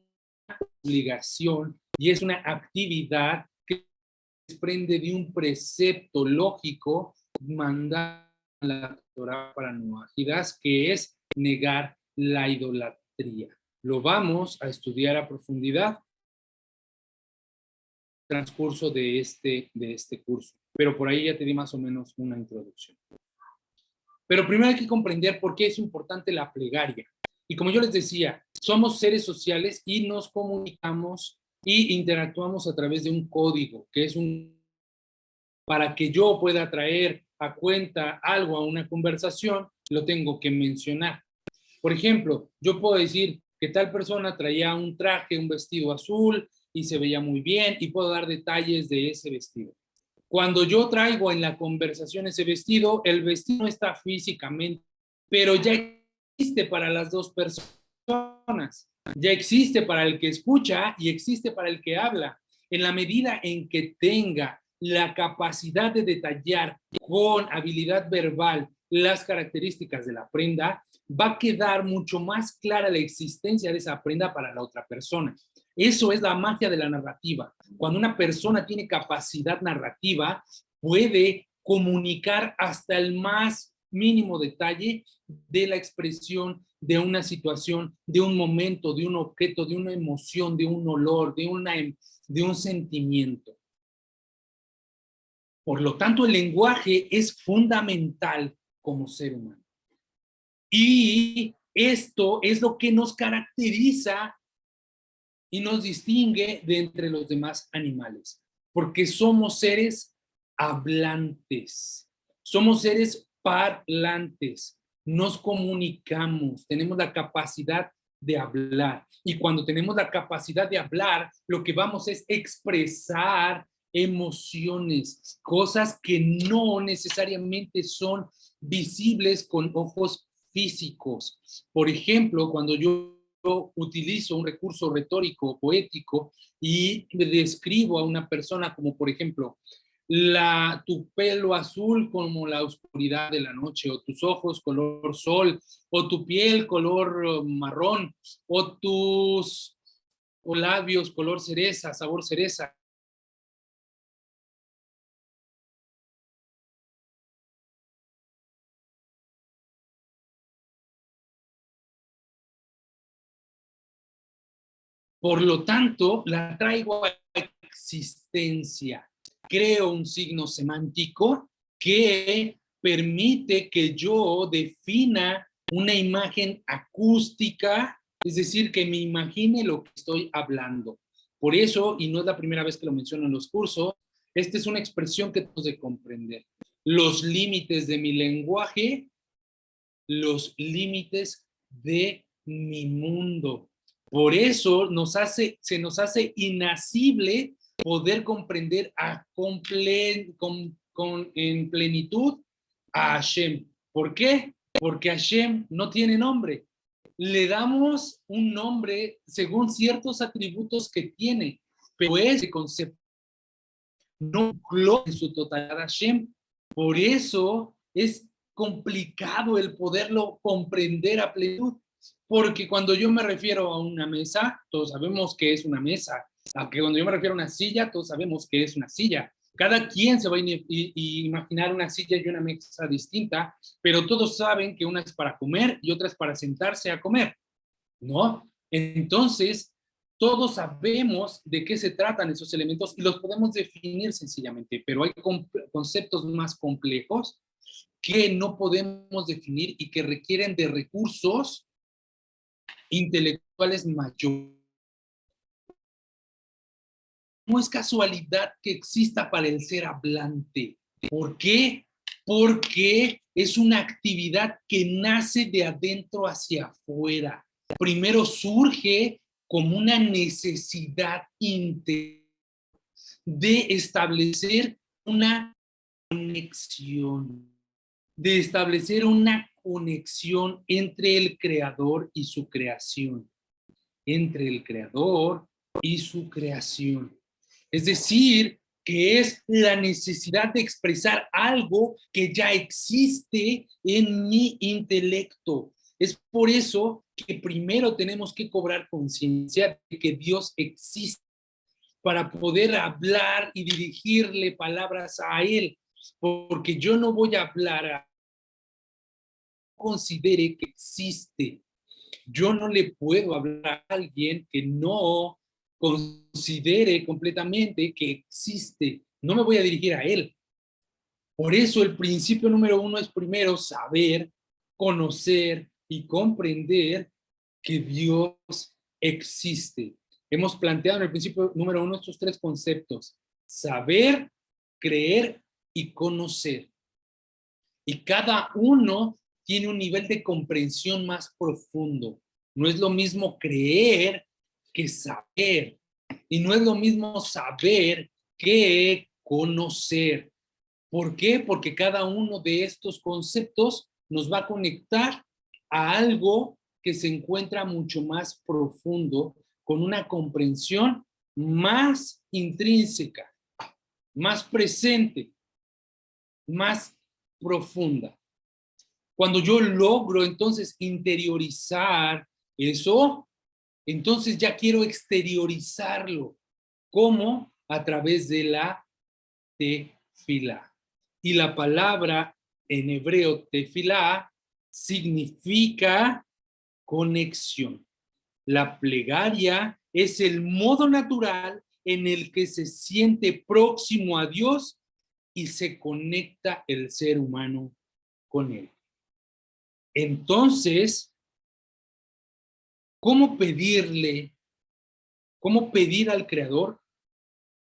obligación y es una actividad que se desprende de un precepto lógico mandado a la Torá para Noajidas, que es negar la idolatría. Lo vamos a estudiar a profundidad transcurso de este curso, pero por ahí ya te di más o menos una introducción. Pero primero hay que comprender por qué es importante la plegaria. Y como yo les decía, somos seres sociales y nos comunicamos y interactuamos a través de un código, que es para que yo pueda traer a cuenta algo a una conversación, lo tengo que mencionar. Por ejemplo, yo puedo decir que tal persona traía un traje, un vestido azul y se veía muy bien y puedo dar detalles de ese vestido. Cuando yo traigo en la conversación ese vestido, el vestido no está físicamente, pero ya existe para las dos personas. Ya existe para el que escucha y existe para el que habla. En la medida en que tenga la capacidad de detallar con habilidad verbal las características de la prenda, va a quedar mucho más clara la existencia de esa prenda para la otra persona. Eso es la magia de la narrativa. Cuando una persona tiene capacidad narrativa, puede comunicar hasta el más mínimo detalle de la expresión de una situación, de un momento, de un objeto, de una emoción, de un olor, de un sentimiento. Por lo tanto, el lenguaje es fundamental como ser humano. Y esto es lo que nos caracteriza y nos distingue de entre los demás animales, porque somos seres hablantes, somos seres parlantes, nos comunicamos, tenemos la capacidad de hablar. Y cuando tenemos la capacidad de hablar, lo que vamos es expresar emociones, cosas que no necesariamente son visibles con ojos físicos. Por ejemplo, cuando yo utilizo un recurso retórico, poético, y describo a una persona como, por ejemplo, tu pelo azul como la oscuridad de la noche, o tus ojos color sol, o tu piel color marrón, o tus labios color cereza, sabor cereza. Por lo tanto, la traigo a existencia. Creo un signo semántico que permite que yo defina una imagen acústica, es decir, que me imagine lo que estoy hablando. Por eso, y no es la primera vez que lo menciono en los cursos, esta es una expresión que tenemos de comprender. Los límites de mi lenguaje, los límites de mi mundo. Por eso se nos hace inacible poder comprender en plenitud a Hashem. ¿Por qué? Porque Hashem no tiene nombre. Le damos un nombre según ciertos atributos que tiene, pero ese concepto no engloba en su totalidad a Hashem. Por eso es complicado el poderlo comprender a plenitud. Porque cuando yo me refiero a una mesa, todos sabemos que es una mesa. Aunque cuando yo me refiero a una silla, todos sabemos que es una silla. Cada quien se va a imaginar una silla y una mesa distinta, pero todos saben que una es para comer y otra es para sentarse a comer, ¿no? Entonces, todos sabemos de qué se tratan esos elementos y los podemos definir sencillamente, pero hay conceptos más complejos que no podemos definir y que requieren de recursos intelectuales mayores. No es casualidad que exista para el ser hablante. ¿Por qué? Porque es una actividad que nace de adentro hacia afuera. Primero surge como una necesidad interior de establecer una conexión, entre el creador y su creación, entre el creador y su creación. Es decir, que es la necesidad de expresar algo que ya existe en mi intelecto. Es por eso que primero tenemos que cobrar conciencia de que Dios existe para poder hablar y dirigirle palabras a Él, porque yo no voy a hablar a considere que existe. Yo no le puedo hablar a alguien que no considere completamente que existe. No me voy a dirigir a él. Por eso el principio número 1 es primero saber, conocer y comprender que Dios existe. Hemos planteado en el principio número 1 estos 3 conceptos: saber, creer y conocer. Y cada uno tiene un nivel de comprensión más profundo. No es lo mismo creer que saber. Y no es lo mismo saber que conocer. ¿Por qué? Porque cada uno de estos conceptos nos va a conectar a algo que se encuentra mucho más profundo, con una comprensión más intrínseca, más presente, más profunda. Cuando yo logro entonces interiorizar eso, entonces ya quiero exteriorizarlo. ¿Cómo? A través de la tefilá. Y la palabra en hebreo tefilá significa conexión. La plegaria es el modo natural en el que se siente próximo a Dios y se conecta el ser humano con Él. Entonces, ¿cómo pedir al Creador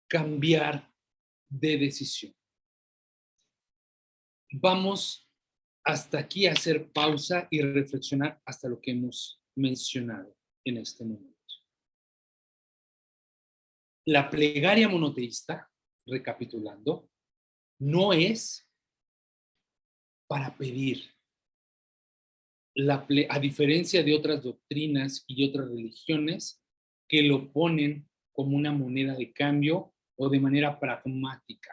cambiar de decisión? Vamos hasta aquí a hacer pausa y reflexionar hasta lo que hemos mencionado en este momento. La plegaria monoteísta, recapitulando, no es para pedir. A diferencia de otras doctrinas y otras religiones que lo ponen como una moneda de cambio o de manera pragmática.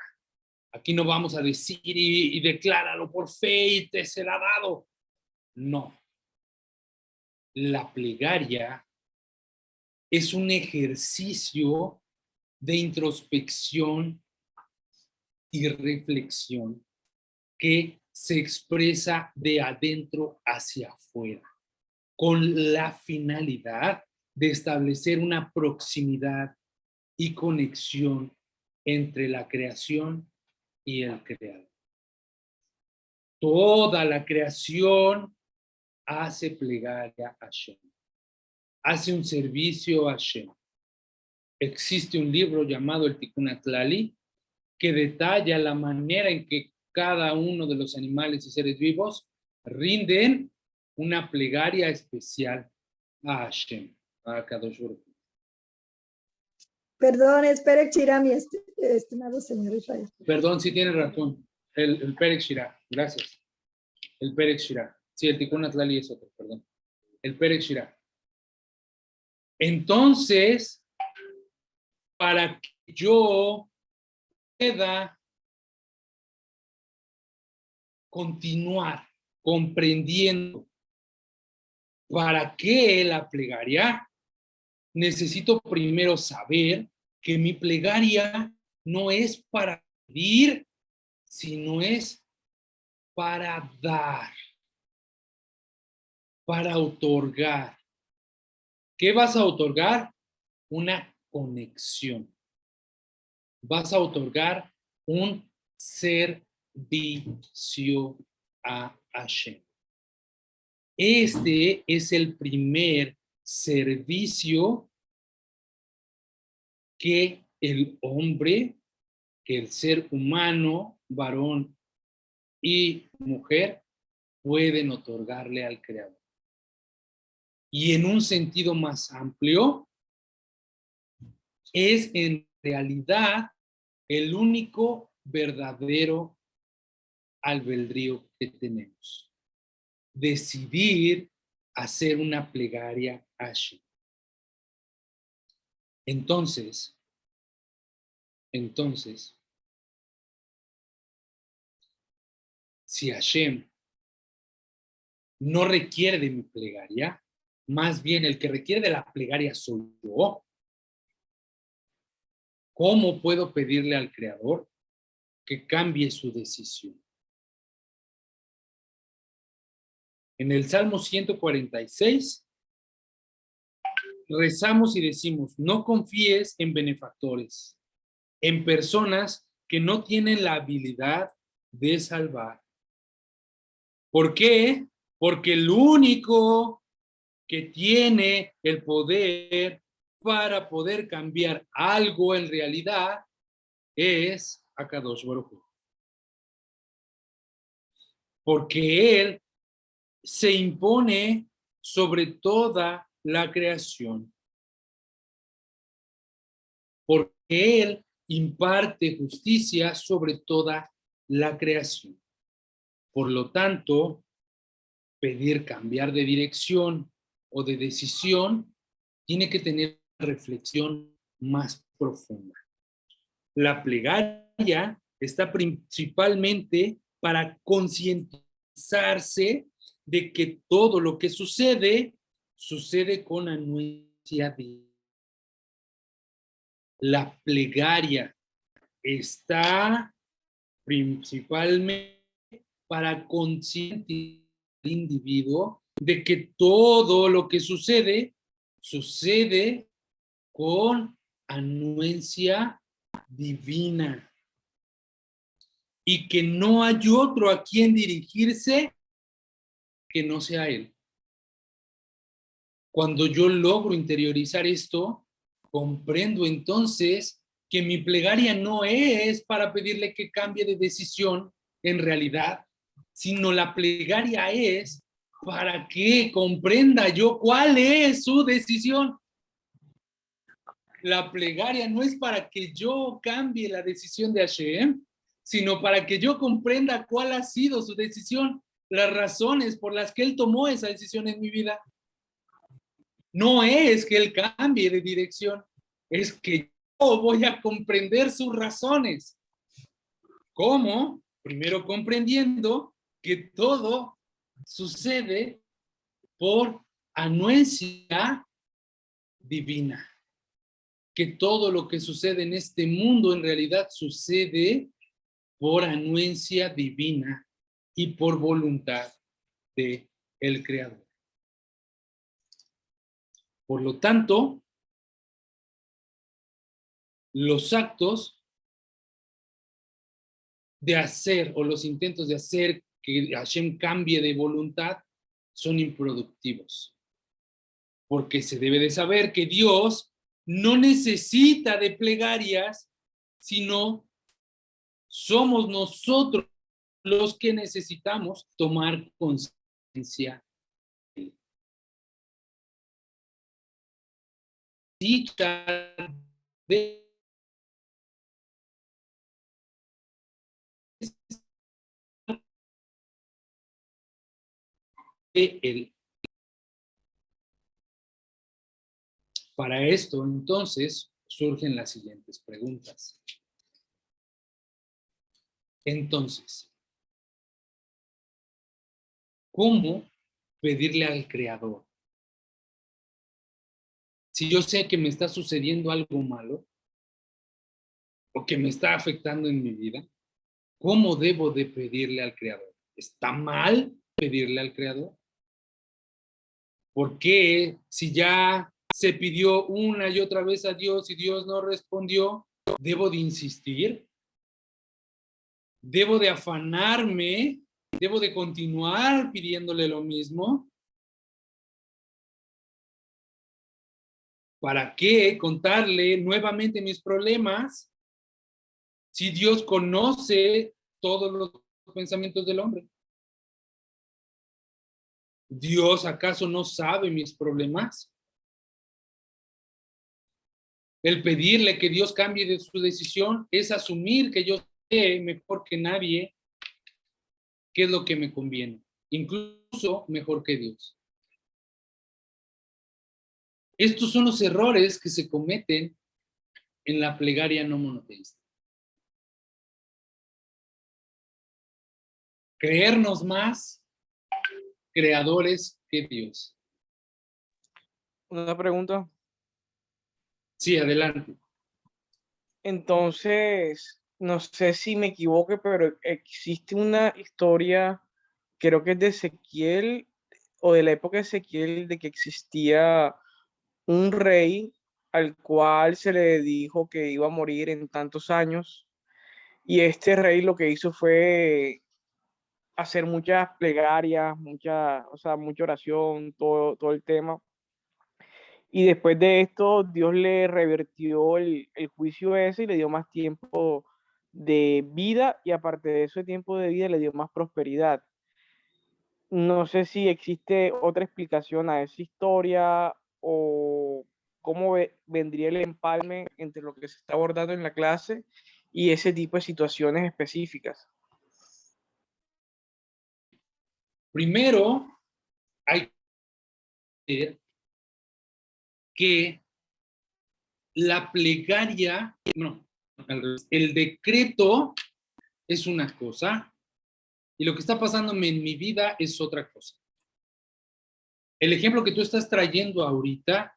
Aquí no vamos a decir y decláralo por fe y te será dado. No. La plegaria es un ejercicio de introspección y reflexión que se expresa de adentro hacia afuera, con la finalidad de establecer una proximidad y conexión entre la creación y el creador. Toda la creación hace plegaria a Hashem, hace un servicio a Hashem. Existe un libro llamado el Tikkun Atlali que detalla la manera en que cada uno de los animales y seres vivos rinden una plegaria especial a Hashem, a Kadosh Baruj Hu. Perdón, es Perek Shira, mi estimado señor Israel. Perdón, sí tiene razón. El Perek Shira, gracias. El Perek Shira. Sí, el Tikkun Atlali es otro, perdón. El Perek Shira. Entonces, para que yo pueda continuar comprendiendo para qué la plegaria, necesito primero saber que mi plegaria no es para pedir, sino es para dar, para otorgar. ¿Qué vas a otorgar? Una conexión. Vas a otorgar un servicio a Hashem. Este es el primer servicio que el hombre, que el ser humano, varón y mujer, pueden otorgarle al Creador. Y en un sentido más amplio, es en realidad el único verdadero albedrío que tenemos. Decidir hacer una plegaria a Hashem. Entonces, si Hashem no requiere de mi plegaria, más bien el que requiere de la plegaria soy yo, ¿cómo puedo pedirle al Creador que cambie su decisión? En el Salmo 146, rezamos y decimos, no confíes en benefactores, en personas que no tienen la habilidad de salvar. ¿Por qué? Porque el único que tiene el poder para poder cambiar algo en realidad es Akadosh Baruj Hu. Porque Él se impone sobre toda la creación. Porque Él imparte justicia sobre toda la creación. Por lo tanto, pedir cambiar de dirección o de decisión tiene que tener una reflexión más profunda. La plegaria está principalmente para concientizarse de que todo lo que sucede con anuencia divina. La plegaria está principalmente para concientizar al individuo de que todo lo que sucede con anuencia divina y que no hay otro a quien dirigirse que no sea Él. Cuando yo logro interiorizar esto, comprendo entonces que mi plegaria no es para pedirle que cambie de decisión en realidad, sino la plegaria es para que comprenda yo cuál es su decisión. La plegaria no es para que yo cambie la decisión de Hashem, sino para que yo comprenda cuál ha sido su decisión, las razones por las que Él tomó esa decisión en mi vida. No es que Él cambie de dirección, es que yo voy a comprender sus razones. ¿Cómo? Primero comprendiendo que todo sucede por anuencia divina. Que todo lo que sucede en este mundo en realidad sucede por anuencia divina y por voluntad de el Creador. Por lo tanto, los actos de hacer o los intentos de hacer que Hashem cambie de voluntad son improductivos. Porque se debe de saber que Dios no necesita de plegarias, sino somos nosotros los que necesitamos tomar conciencia. De él. Para esto, entonces, surgen las siguientes preguntas. Entonces, ¿cómo pedirle al Creador? Si yo sé que me está sucediendo algo malo o que me está afectando en mi vida, ¿cómo debo de pedirle al Creador? ¿Está mal pedirle al Creador? ¿Por qué si ya se pidió una y otra vez a Dios y Dios no respondió, debo de insistir? ¿Debo de afanarme? ¿Debo de continuar pidiéndole lo mismo? ¿Para qué contarle nuevamente mis problemas si Dios conoce todos los pensamientos del hombre? ¿Dios acaso no sabe mis problemas? El pedirle que Dios cambie de su decisión es asumir que yo sé mejor que nadie qué es lo que me conviene, incluso mejor que Dios. Estos son los errores que se cometen en la plegaria no monoteísta. Creernos más creadores que Dios. Una pregunta. Sí, adelante. Entonces, no sé si me equivoque, pero existe una historia, creo que es de Ezequiel o de la época de Ezequiel, de que existía un rey al cual se le dijo que iba a morir en tantos años, y este rey lo que hizo fue hacer muchas plegarias, mucha oración, todo el tema. Y después de esto, Dios le revirtió el juicio ese y le dio más tiempo de vida, y aparte de ese tiempo de vida le dio más prosperidad. No sé si existe otra explicación a esa historia o cómo vendría el empalme entre lo que se está abordando en la clase y ese tipo de situaciones específicas. Primero, hay que ver que la plegaria, no, el decreto es una cosa y lo que está pasándome en mi vida es otra cosa. El ejemplo que tú estás trayendo ahorita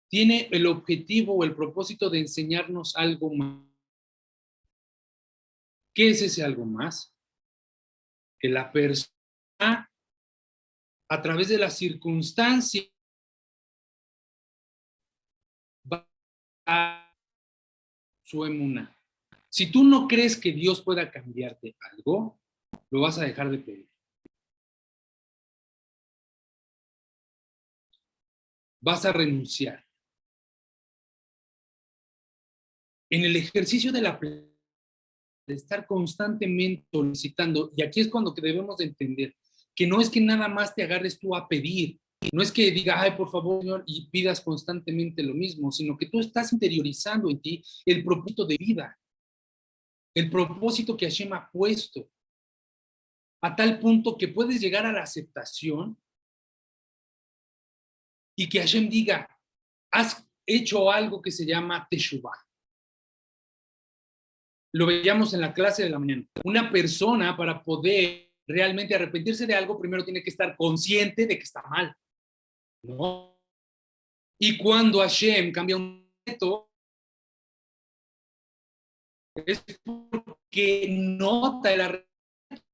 tiene el objetivo o el propósito de enseñarnos algo más. ¿Qué es ese algo más? Que la persona, a través de las circunstancias, va a su emuná. Si tú no crees que Dios pueda cambiarte algo, lo vas a dejar de pedir. Vas a renunciar. En el ejercicio de la plegaria, de estar constantemente solicitando, y aquí es cuando que debemos de entender que no es que nada más te agarres tú a pedir, no es que diga, ay, por favor, Señor, y pidas constantemente lo mismo, sino que tú estás interiorizando en ti el propósito de vida, el propósito que Hashem ha puesto, a tal punto que puedes llegar a la aceptación y que Hashem diga, has hecho algo que se llama Teshuvah. Lo veíamos en la clase de la mañana. Una persona, para poder realmente arrepentirse de algo, primero tiene que estar consciente de que está mal, ¿no? Y cuando Hashem cambia un reto, es porque nota el arrepentimiento.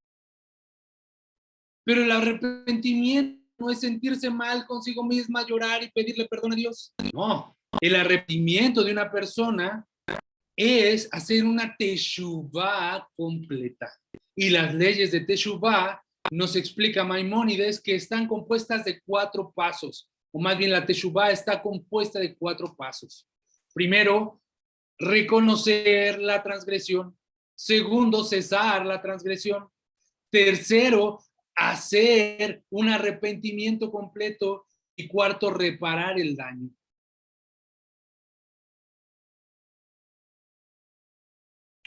Pero el arrepentimiento no es sentirse mal consigo misma, llorar y pedirle perdón a Dios. No, el arrepentimiento de una persona es hacer una teshuvah completa. Y las leyes de teshuvah nos explica Maimónides que están compuestas de 4 pasos, o más bien la teshuvah está compuesta de 4 pasos. Primero, reconocer la transgresión. Segundo, cesar la transgresión. Tercero, hacer un arrepentimiento completo. Y cuarto, reparar el daño.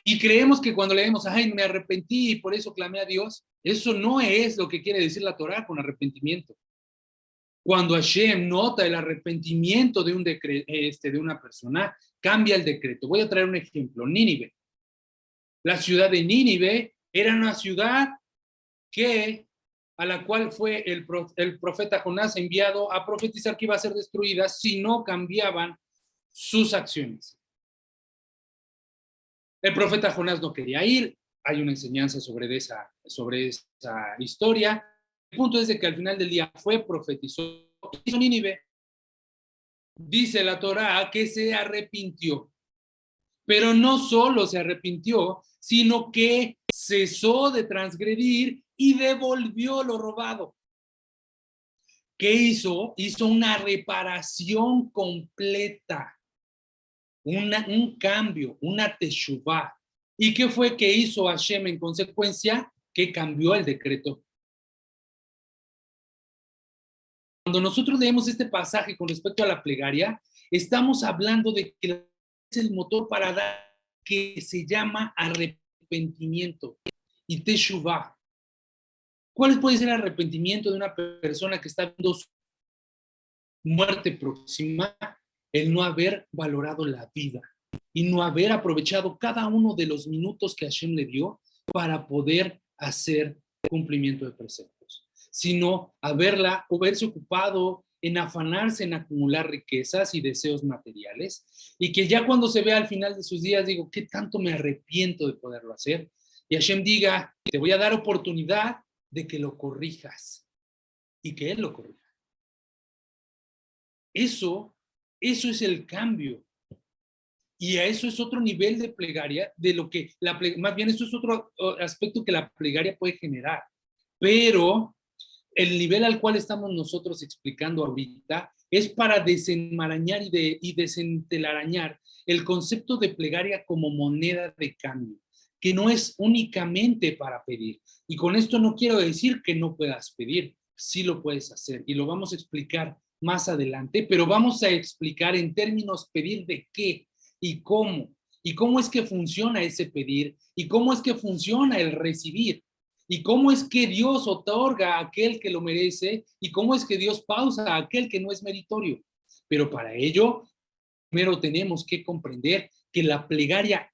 Y creemos que cuando leemos, ay, me arrepentí y por eso clamé a Dios, eso no es lo que quiere decir la Torá con arrepentimiento. Cuando Hashem nota el arrepentimiento de de una persona, cambia el decreto. Voy a traer un ejemplo. Nínive. La ciudad de Nínive era una ciudad a la cual fue el profeta Jonás enviado a profetizar que iba a ser destruida si no cambiaban sus acciones. El profeta Jonás no quería ir, hay una enseñanza sobre esa historia. El punto es de que al final del día fue profetizó Nínive. Dice la Torá que se arrepintió, pero no solo se arrepintió, sino que cesó de transgredir y devolvió lo robado. ¿Qué hizo? Hizo una reparación completa. Un cambio, una teshuvah. ¿Y qué fue que hizo Hashem en consecuencia? Que cambió el decreto. Cuando nosotros leemos este pasaje con respecto a la plegaria, Estamos hablando de que es el motor para dar que se llama arrepentimiento y teshuvah. ¿Cuál puede ser el arrepentimiento de una persona que está viendo su muerte próxima? El no haber valorado la vida y no haber aprovechado cada uno de los minutos que Hashem le dio para poder hacer cumplimiento de preceptos, sino haberse ocupado en afanarse en acumular riquezas y deseos materiales, y que ya cuando se vea al final de sus días, digo, ¿qué tanto me arrepiento de poderlo hacer? Y Hashem diga, te voy a dar oportunidad de que lo corrijas, y que Él lo corrija. Eso es el cambio. Y a eso es otro nivel de plegaria, de lo que más bien eso es otro aspecto que la plegaria puede generar. Pero el nivel al cual estamos nosotros explicando ahorita es para desenmarañar y desentelarañar el concepto de plegaria como moneda de cambio, que no es únicamente para pedir. Y con esto no quiero decir que no puedas pedir, sí lo puedes hacer y lo vamos a explicar más adelante, pero vamos a explicar en términos pedir de qué y cómo es que funciona ese pedir, y cómo es que funciona el recibir, y cómo es que Dios otorga a aquel que lo merece, y cómo es que Dios pausa a aquel que no es meritorio. Pero para ello, primero tenemos que comprender que la plegaria,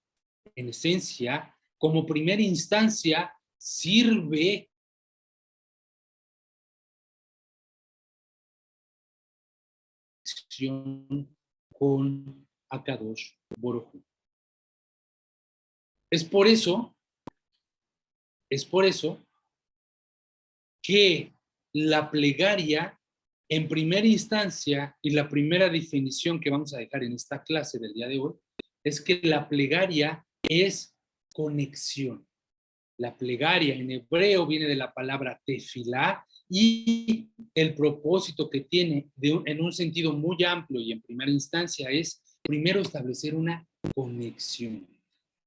en esencia, como primera instancia, sirve con Akadosh Baruj Hu. Es por eso que la plegaria, en primera instancia, y la primera definición que vamos a dejar en esta clase del día de hoy, es que la plegaria es conexión. La plegaria en hebreo viene de la palabra tefilá, y el propósito que tiene en un sentido muy amplio y en primera instancia es primero establecer una conexión,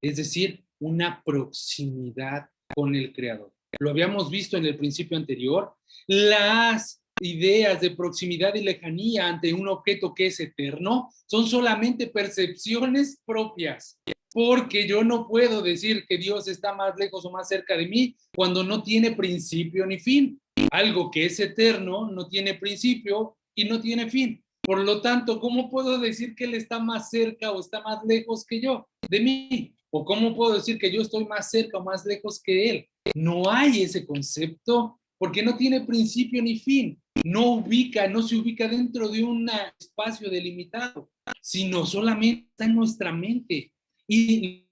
es decir, una proximidad con el Creador. Lo habíamos visto en el principio anterior, las ideas de proximidad y lejanía ante un objeto que es eterno son solamente percepciones propias, porque yo no puedo decir que Dios está más lejos o más cerca de mí cuando no tiene principio ni fin. Algo que es eterno no tiene principio y no tiene fin. Por lo tanto, ¿cómo puedo decir que Él está más cerca o está más lejos que yo de mí? ¿O cómo puedo decir que yo estoy más cerca o más lejos que Él? No hay ese concepto porque no tiene principio ni fin. No se ubica dentro de un espacio delimitado, sino solamente está en nuestra mente. Y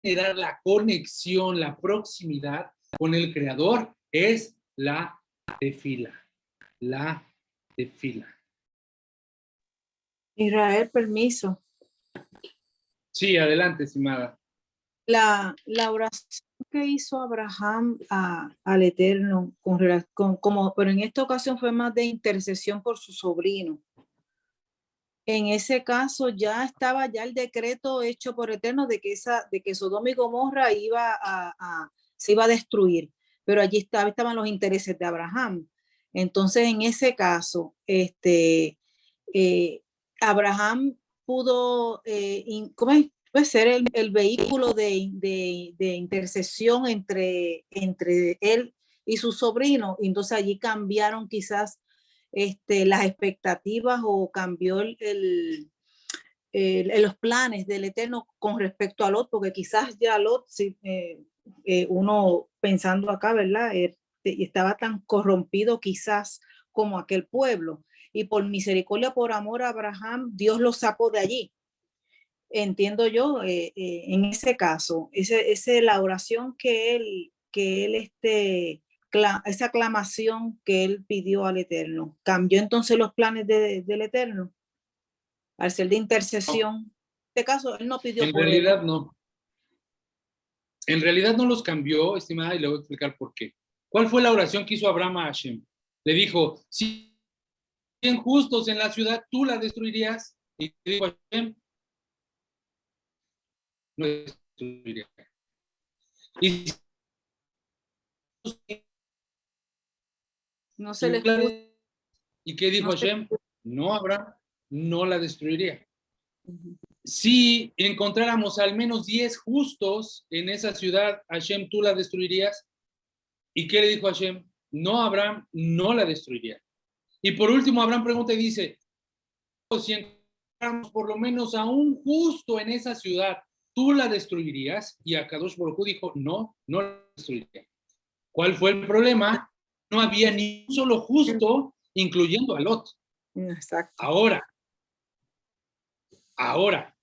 generar la conexión, la proximidad con el Creador es la tefila. La tefila. Israel, permiso. Sí, adelante, estimada. La oración que hizo Abraham al Eterno, pero en esta ocasión fue más de intercesión por su sobrino. En ese caso ya estaba el decreto hecho por Eterno de que Sodoma y Gomorra se iba a destruir, pero allí estaban los intereses de Abraham. Entonces, en ese caso, Abraham pudo puede ser el vehículo de intercesión entre él y su sobrino. Y entonces allí cambiaron quizás las expectativas, o cambió los planes del Eterno con respecto a Lot, porque quizás ya Lot, uno pensando acá, ¿verdad? Estaba tan corrompido quizás como aquel pueblo, y por misericordia, por amor a Abraham, Dios lo sacó de allí. Entiendo yo, en ese caso, la oración que él esa aclamación que él pidió al Eterno, ¿cambió entonces los planes del Eterno? Al ser de intercesión. En este caso, él no pidió en por realidad él. no. En realidad no los cambió, estimada, y le voy a explicar por qué. ¿Cuál fue la oración que hizo Abraham a Hashem? Le dijo, si 100 justos en la ciudad, tú la destruirías. Y dijo Hashem, no destruiría. No se le escucha. ¿Y qué dijo Hashem? No, Abraham, no la destruiría. Si encontráramos al menos 10 justos en esa ciudad, Hashem, ¿tú la destruirías? ¿Y qué le dijo Hashem? No, Abraham, no la destruiría. Y por último, Abraham pregunta y dice, si encontramos por lo menos a un justo en esa ciudad, ¿tú la destruirías? Y Akadosh Baruj Hu dijo, no, no la destruiría. ¿Cuál fue el problema? No había ni un solo justo, incluyendo a Lot. Exacto. Ahora,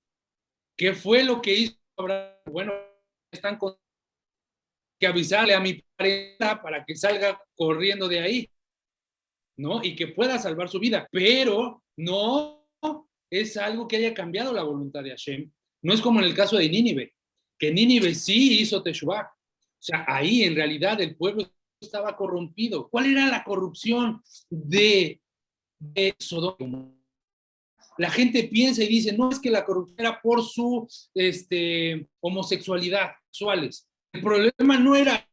¿qué fue lo que hizo Abraham? Bueno, están con que avisarle a mi pareja para que salga corriendo de ahí, ¿no? Y que pueda salvar su vida. Pero no es algo que haya cambiado la voluntad de Hashem. No es como en el caso de Nínive, que Nínive sí hizo Teshuvah. O sea, ahí en realidad el pueblo estaba corrompido. ¿Cuál era la corrupción de Sodoma? La gente piensa y dice, no es que la corrupción era por su homosexualidad, sexuales. El problema no era,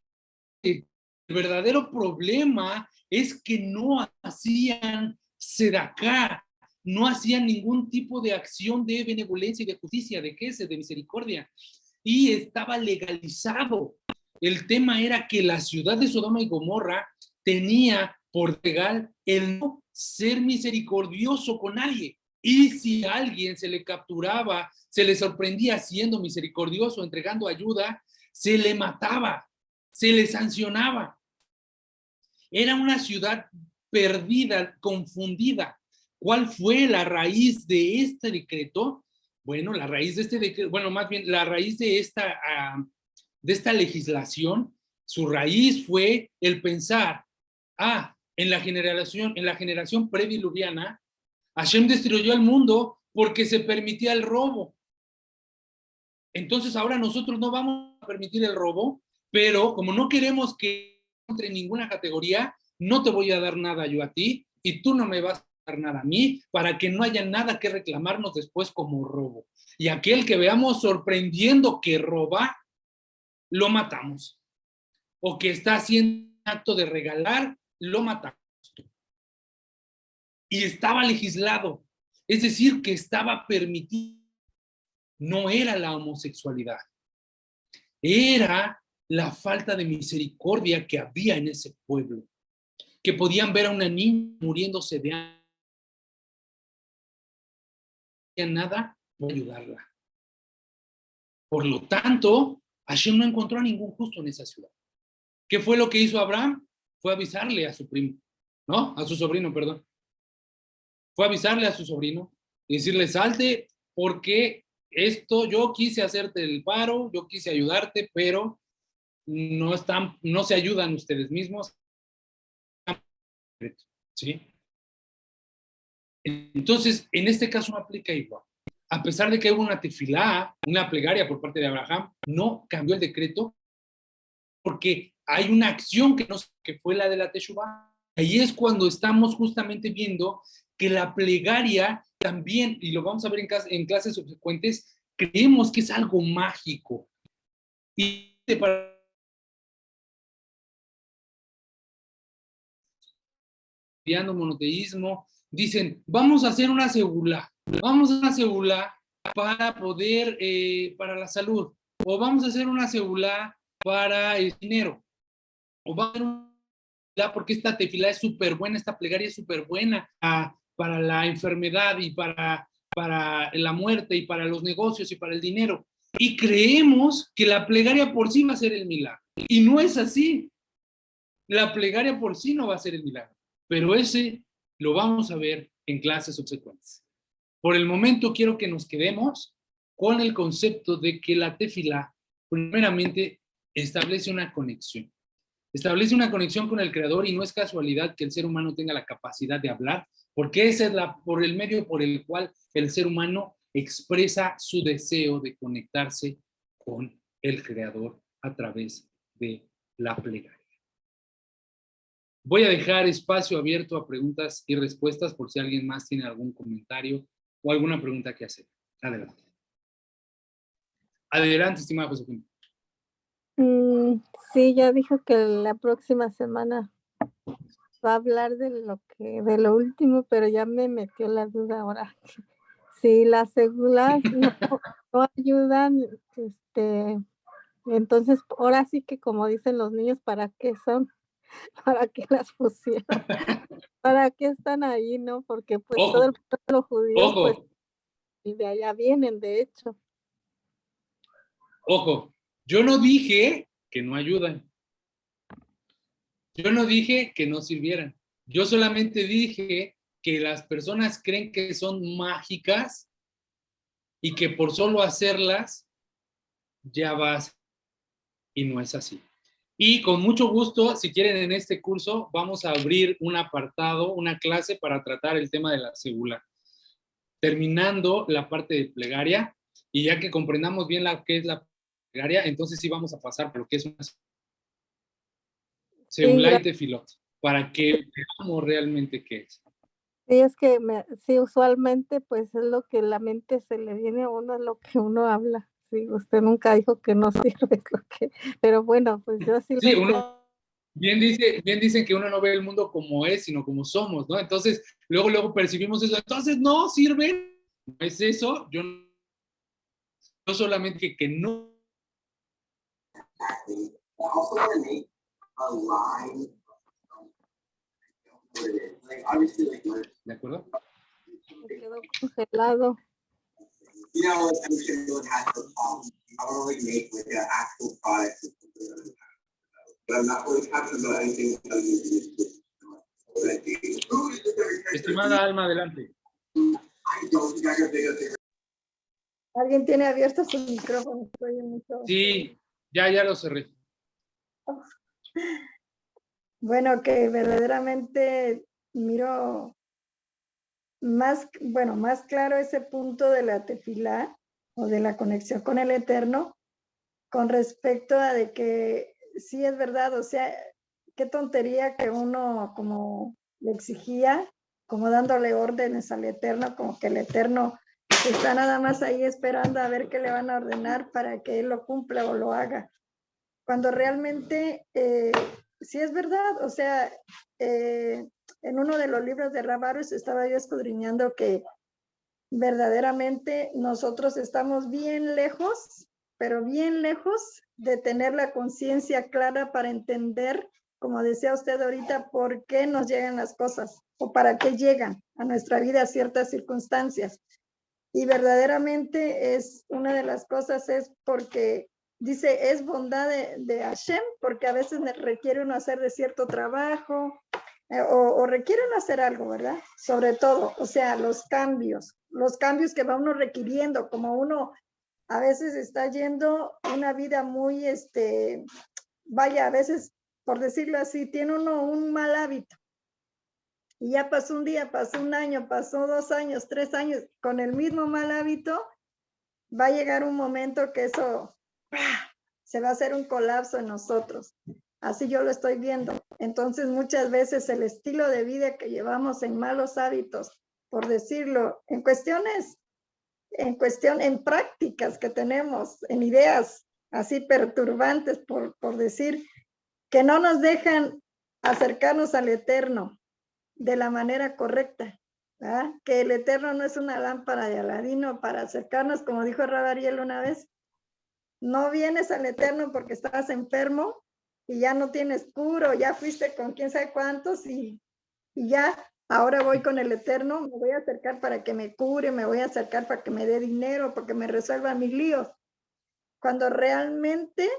el verdadero problema es que no hacían sedaká, no hacían ningún tipo de acción de benevolencia y de justicia, de gesed, de misericordia. Y estaba legalizado. El tema era que la ciudad de Sodoma y Gomorra tenía por legal el no ser misericordioso con nadie. Y si a alguien se le capturaba, se le sorprendía siendo misericordioso, entregando ayuda, se le mataba, se le sancionaba. Era una ciudad perdida, confundida. ¿Cuál fue la raíz de este decreto? Bueno, la raíz de este decreto, bueno, más bien la raíz de esta legislación, su raíz fue el pensar, en la generación prediluviana, Hashem destruyó el mundo porque se permitía el robo. Entonces ahora nosotros no vamos a permitir el robo, pero como no queremos que entre ninguna categoría, no te voy a dar nada yo a ti y tú no me vas a dar nada a mí para que no haya nada que reclamarnos después como robo. Y aquel que veamos sorprendiendo que roba, lo matamos. O que está haciendo un acto de regalar, lo matamos. Y estaba legislado, es decir, que estaba permitido. No era la homosexualidad, era la falta de misericordia que había en ese pueblo, que podían ver a una niña muriéndose de hambre, no nada por ayudarla. Por lo tanto, Hashem no encontró a ningún justo en esa ciudad. ¿Qué fue lo que hizo Abraham? Fue avisarle a su primo, ¿no? A su sobrino, perdón. Fue avisarle a su sobrino y decirle, salte, porque esto, yo quise hacerte el paro, yo quise ayudarte, pero no se ayudan ustedes mismos, ¿sí? Entonces, en este caso no aplica igual. A pesar de que hubo una tefilá, una plegaria por parte de Abraham, no cambió el decreto porque hay una acción que fue la de la teshuvá. Ahí es cuando estamos justamente viendo que la plegaria también, y lo vamos a ver en clases subsecuentes, creemos que es algo mágico. Y para monoteísmo, dicen, vamos a hacer una segula para poder, para la salud, o vamos a hacer una segula para el dinero, o vamos a hacer una porque esta tefilá es súper buena, esta plegaria es súper buena para la enfermedad y para la muerte y para los negocios y para el dinero. Y creemos que la plegaria por sí va a ser el milagro. Y no es así. La plegaria por sí no va a ser el milagro. Pero ese lo vamos a ver en clases subsecuentes. Por el momento quiero que nos quedemos con el concepto de que la tefilá primeramente establece una conexión. Establece una conexión con el Creador y no es casualidad que el ser humano tenga la capacidad de hablar, porque ese es por el medio por el cual el ser humano expresa su deseo de conectarse con el Creador a través de la plegaria. Voy a dejar espacio abierto a preguntas y respuestas por si alguien más tiene algún comentario o alguna pregunta que hacer. Adelante. Adelante, estimada Josefina. Sí, ya dijo que la próxima semana va a hablar de lo último, pero ya me metió la duda ahora. Si las células no ayudan, entonces ahora sí que como dicen los niños, ¿para qué son? ¿Para qué las pusieron? ¿Para qué están ahí, no? Porque pues Ojo, todo el pueblo judío, pues, Ojo, y de allá vienen, de hecho. ojo, yo no dije que no ayudan. Yo no dije que no sirvieran. Yo solamente dije que las personas creen que son mágicas y que por solo hacerlas ya vas, y no es así. Y con mucho gusto, si quieren, en este curso vamos a abrir un apartado, una clase para tratar el tema de la segula, terminando la parte de plegaria, y ya que comprendamos bien qué es la plegaria, entonces sí vamos a pasar por lo que es una segula y tefilot, para que veamos realmente qué es. Sí, es que sí, usualmente pues es lo que la mente se le viene a uno, es lo que uno habla. Sí, usted nunca dijo que no sirve lo que, pero bueno, pues yo sí Sí, lo uno bien dicen que uno no ve el mundo como es, sino como somos, ¿no? Entonces, luego percibimos eso. Entonces, no sirve. No es eso. Yo solamente que no. ¿De acuerdo? me quedo congelado. Estimada Alma, adelante. ¿Alguien tiene abierto su micrófono? Estoy en mucho- Sí, ya lo cerré. Bueno, que verdaderamente miro más claro ese punto de la tefilá o de la conexión con el Eterno con respecto a de que sí es verdad, o sea, qué tontería que uno como le exigía, como dándole órdenes al Eterno, como que el Eterno está nada más ahí esperando a ver qué le van a ordenar para que él lo cumpla o lo haga. Cuando realmente sí es verdad, o sea, en uno de los libros de Rabarus estaba yo escudriñando que verdaderamente nosotros estamos bien lejos, pero bien lejos de tener la conciencia clara para entender, como decía usted ahorita, por qué nos llegan las cosas o para qué llegan a nuestra vida ciertas circunstancias. Y verdaderamente es una de las cosas es porque dice, es bondad de Hashem, porque a veces requiere uno hacer de cierto trabajo o requiere uno hacer algo, ¿verdad? Sobre todo, o sea, los cambios que va uno requiriendo, como uno a veces está yendo una vida muy, vaya, a veces, por decirlo así, tiene uno un mal hábito. Y ya pasó un día, pasó un año, pasó 2 años, 3 años, con el mismo mal hábito, va a llegar un momento que eso se va a hacer un colapso en nosotros. Así yo lo estoy viendo. Entonces, muchas veces el estilo de vida que llevamos en malos hábitos, por decirlo, en prácticas que tenemos, en ideas así perturbantes, por decir, que no nos dejan acercarnos al Eterno de la manera correcta. ¿verdad? Que el Eterno no es una lámpara de Aladino para acercarnos, como dijo Rabariel una vez. No vienes al Eterno porque estás enfermo y ya no tienes curo, ya fuiste con quién sabe cuántos y ya, ahora voy con el Eterno, me voy a acercar para que me cure, me voy a acercar para que me dé dinero, para que me resuelva mis líos. Cuando realmente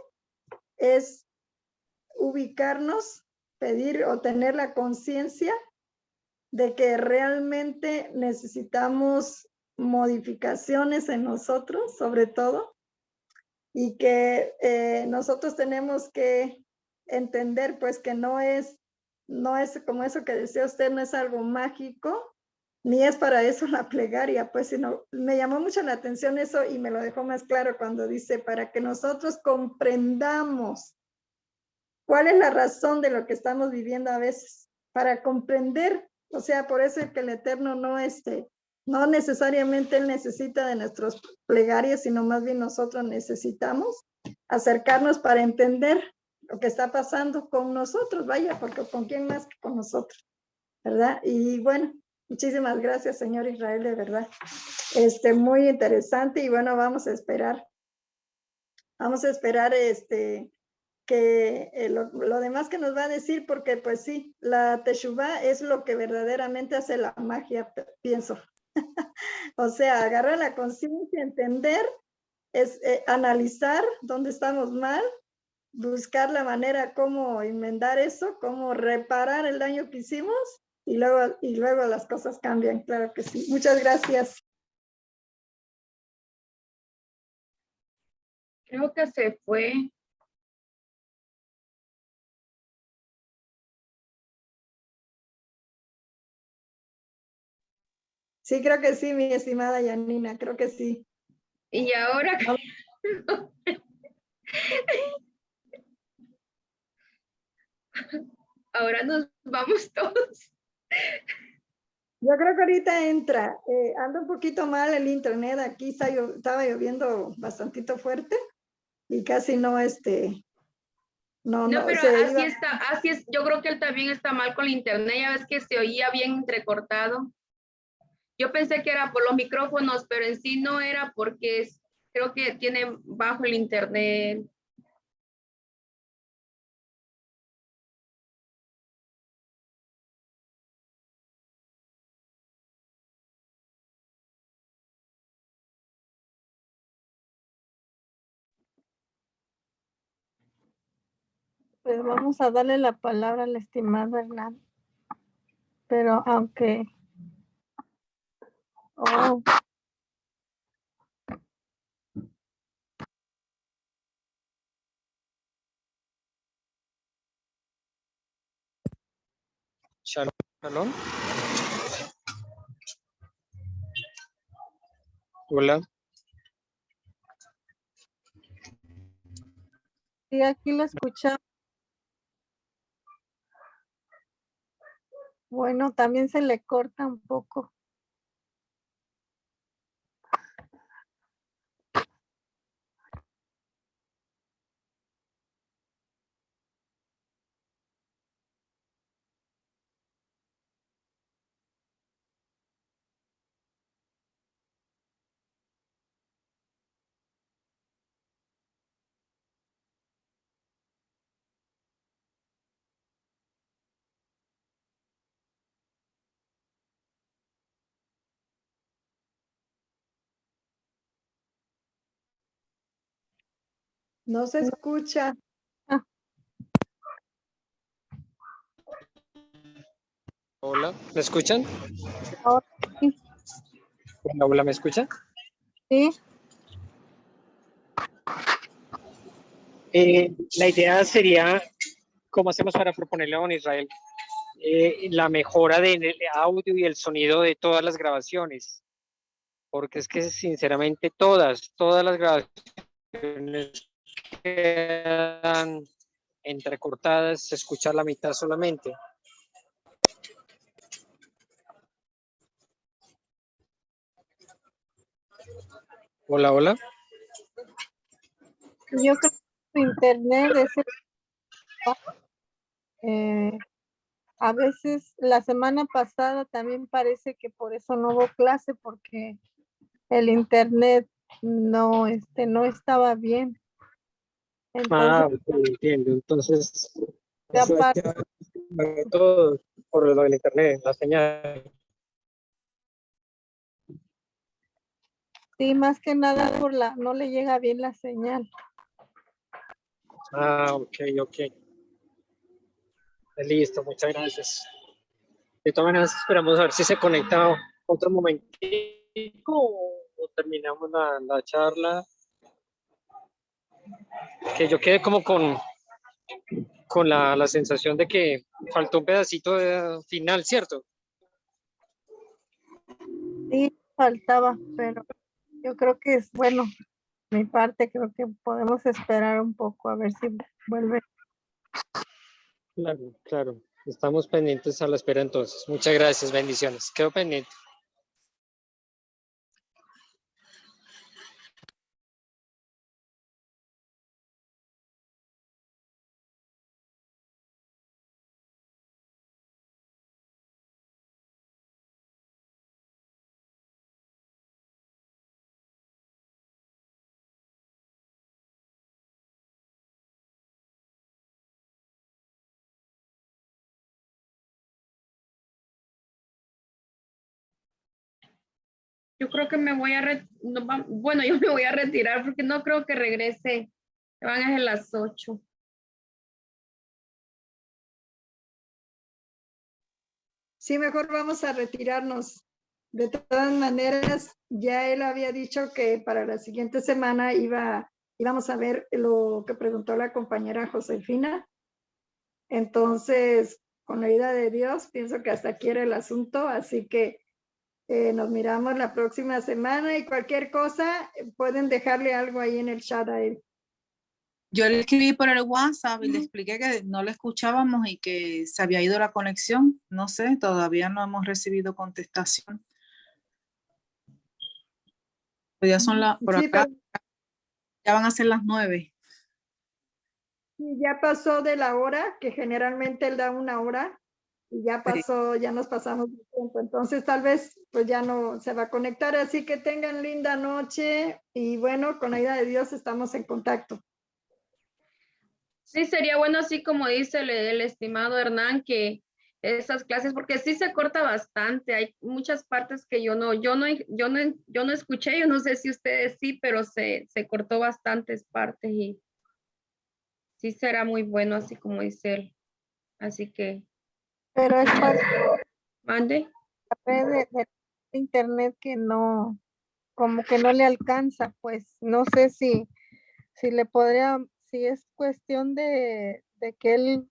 es ubicarnos, pedir o tener la conciencia de que realmente necesitamos modificaciones en nosotros, sobre todo, y que nosotros tenemos que entender pues que no es como eso que decía usted, no es algo mágico, ni es para eso la plegaria, pues, sino me llamó mucho la atención eso y me lo dejó más claro cuando dice, para que nosotros comprendamos cuál es la razón de lo que estamos viviendo a veces, para comprender, o sea, por eso es que el Eterno no necesariamente Él necesita de nuestros plegarias, sino más bien nosotros necesitamos acercarnos para entender lo que está pasando con nosotros, vaya, porque con quién más que con nosotros, ¿verdad? Y bueno, muchísimas gracias, señor Israel, de verdad. Muy interesante y bueno, vamos a esperar que lo demás que nos va a decir, porque pues sí, la Teshuvá es lo que verdaderamente hace la magia, pienso. O sea, agarrar la conciencia, entender, es analizar dónde estamos mal, buscar la manera cómo enmendar eso, cómo reparar el daño que hicimos y luego las cosas cambian, claro que sí. Muchas gracias. Creo que se fue. Sí, creo que sí, mi estimada Yanina, creo que sí. Y ahora, ahora nos vamos todos. Yo creo que ahorita entra. Anda un poquito mal el internet. Aquí estaba lloviendo bastantito fuerte y casi no, No, pero se así iba. está, así es. Yo creo que él también está mal con el internet. Ya ves que se oía bien entrecortado. Yo pensé que era por los micrófonos, pero en sí no era porque creo que tiene bajo el internet. Pues vamos a darle la palabra al estimado Hernán. Pero aunque... Oh, Shalom, shalom. Hola. sí, aquí lo escuchamos. Bueno, también se le corta un poco. No se escucha. Hola, ¿me escuchan? Ahora sí, Hola, hola, ¿me escuchan? sí. La idea sería, ¿cómo hacemos para proponerle a don Israel la mejora del audio y el sonido de todas las grabaciones? Porque es que sinceramente todas las grabaciones quedan entrecortadas, se escucha la mitad solamente. Hola, hola. Yo creo que su internet es a veces la semana pasada también parece que por eso no hubo clase porque el internet no estaba bien. Entonces, Ok, entiendo. Entonces, ya eso para, todo por lo del internet, la señal. sí, más que nada no le llega bien la señal. Ok. Listo, muchas gracias. De todas maneras, esperamos a ver si se conecta otro momentico o terminamos la charla. Que yo quedé como con la sensación de que faltó un pedacito final, ¿cierto? Sí, faltaba, pero yo creo que es bueno. Mi parte, creo que podemos esperar un poco a ver si vuelve. Claro. Estamos pendientes a la espera entonces. Muchas gracias, bendiciones. Quedo pendiente. Yo creo que me voy a, bueno, yo me voy a retirar porque no creo que regrese. Van a ser las 8. Sí, mejor vamos a retirarnos. De todas maneras, ya él había dicho que para la siguiente semana íbamos a ver lo que preguntó la compañera Josefina. Entonces, con la ayuda de Dios, pienso que hasta aquí era el asunto, así que nos miramos la próxima semana y cualquier cosa, pueden dejarle algo ahí en el chat a él. Yo le escribí por el WhatsApp y le expliqué que no le escuchábamos y que se había ido la conexión. No sé, todavía no hemos recibido contestación. Pues ya son por Sí, acá, pero ya van a ser las 9. ya pasó de la hora, que generalmente él da 1 hora, y ya pasó, ya nos pasamos de tiempo. Entonces tal vez pues ya no se va a conectar, así que tengan linda noche y bueno, con la ayuda de Dios estamos en contacto. Sí, sería bueno así como dice el estimado Hernán, que esas clases, porque sí se corta bastante, hay muchas partes que yo no escuché, yo no sé si ustedes sí, pero se cortó bastantes partes y sí será muy bueno así como dice él. Así que, Pero es parte mande. de internet que no, como que no le alcanza, pues no sé si le podría, si es cuestión de que él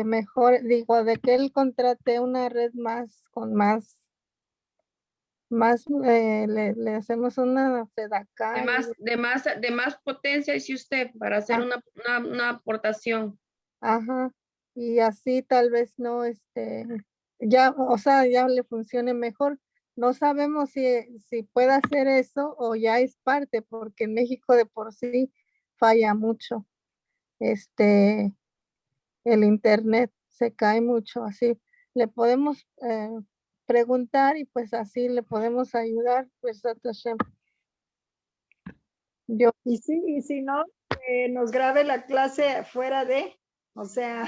mejor, digo, de que él contrate una red más, con más, le hacemos una Fedaca. De más potencia, dice usted, para hacer una aportación. Ajá, y así tal vez no, ya, o sea, ya le funcione mejor. No sabemos si puede hacer eso o ya es parte, porque en México de por sí falla mucho. El internet se cae mucho, así le podemos preguntar y pues así le podemos ayudar, pues yo. Y sí, y si no, nos grabe la clase fuera de, o sea,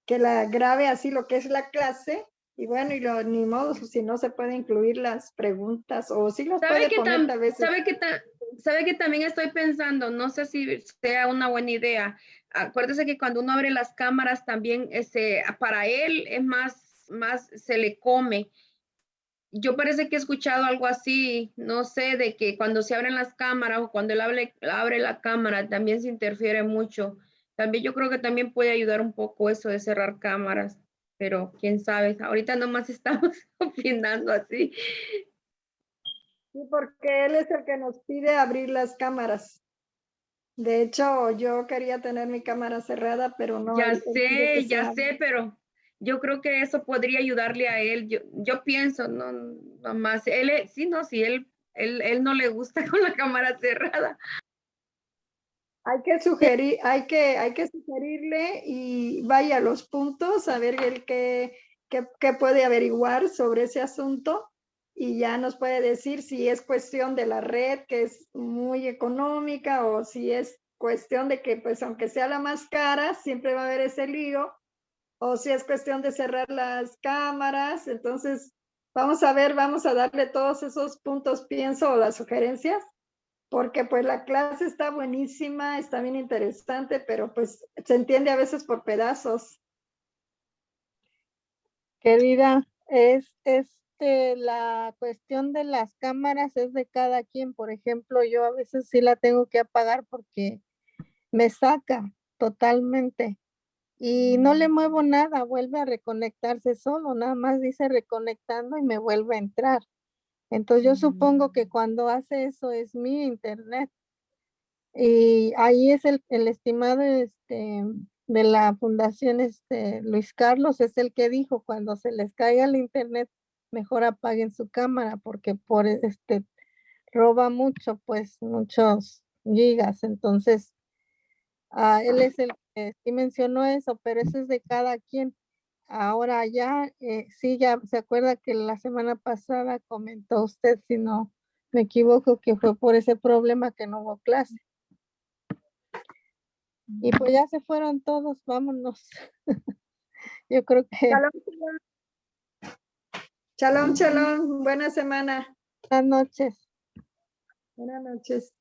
que la grabe así lo que es la clase, y bueno, ni modo, si no se puede incluir las preguntas, o sí las puede poner tal vez. ¿Sabe que también estoy pensando? No sé si sea una buena idea. Acuérdese que cuando uno abre las cámaras también, para él es más se le come. Yo parece que he escuchado algo así, no sé, de que cuando se abren las cámaras o cuando él abre la cámara también se interfiere mucho. También yo creo que también puede ayudar un poco eso de cerrar cámaras, pero quién sabe, ahorita nomás estamos opinando así. Sí, porque él es el que nos pide abrir las cámaras. De hecho, yo quería tener mi cámara cerrada, pero no. Ya él pide que ya sea. sé, pero yo creo que eso podría ayudarle a él. Yo pienso, no más, sí, no, si él no le gusta con la cámara cerrada. Hay que sugerir, hay que sugerirle y vaya a los puntos a ver el qué puede averiguar sobre ese asunto y ya nos puede decir si es cuestión de la red que es muy económica o si es cuestión de que pues aunque sea la más cara siempre va a haber ese lío o si es cuestión de cerrar las cámaras. Entonces vamos a ver, vamos a darle todos esos puntos, pienso, o las sugerencias, porque pues la clase está buenísima, está bien interesante, pero pues se entiende a veces por pedazos. Querida, la cuestión de las cámaras es de cada quien. Por ejemplo, yo a veces sí la tengo que apagar porque me saca totalmente y no le muevo nada, vuelve a reconectarse solo, nada más dice reconectando y me vuelve a entrar. Entonces yo supongo que cuando hace eso es mi internet. Y ahí es el estimado de la fundación Luis Carlos, es el que dijo, cuando se les caiga el internet, mejor apaguen su cámara porque roba mucho, pues muchos gigas. Entonces, él es el que sí mencionó eso, pero eso es de cada quien. Ahora ya, sí, ya se acuerda que la semana pasada comentó usted, si no me equivoco, que fue por ese problema que no hubo clase. Y pues ya se fueron todos, vámonos. Yo creo que... Shalom, shalom. Shalom, shalom. Buena semana. Buenas noches. Buenas noches.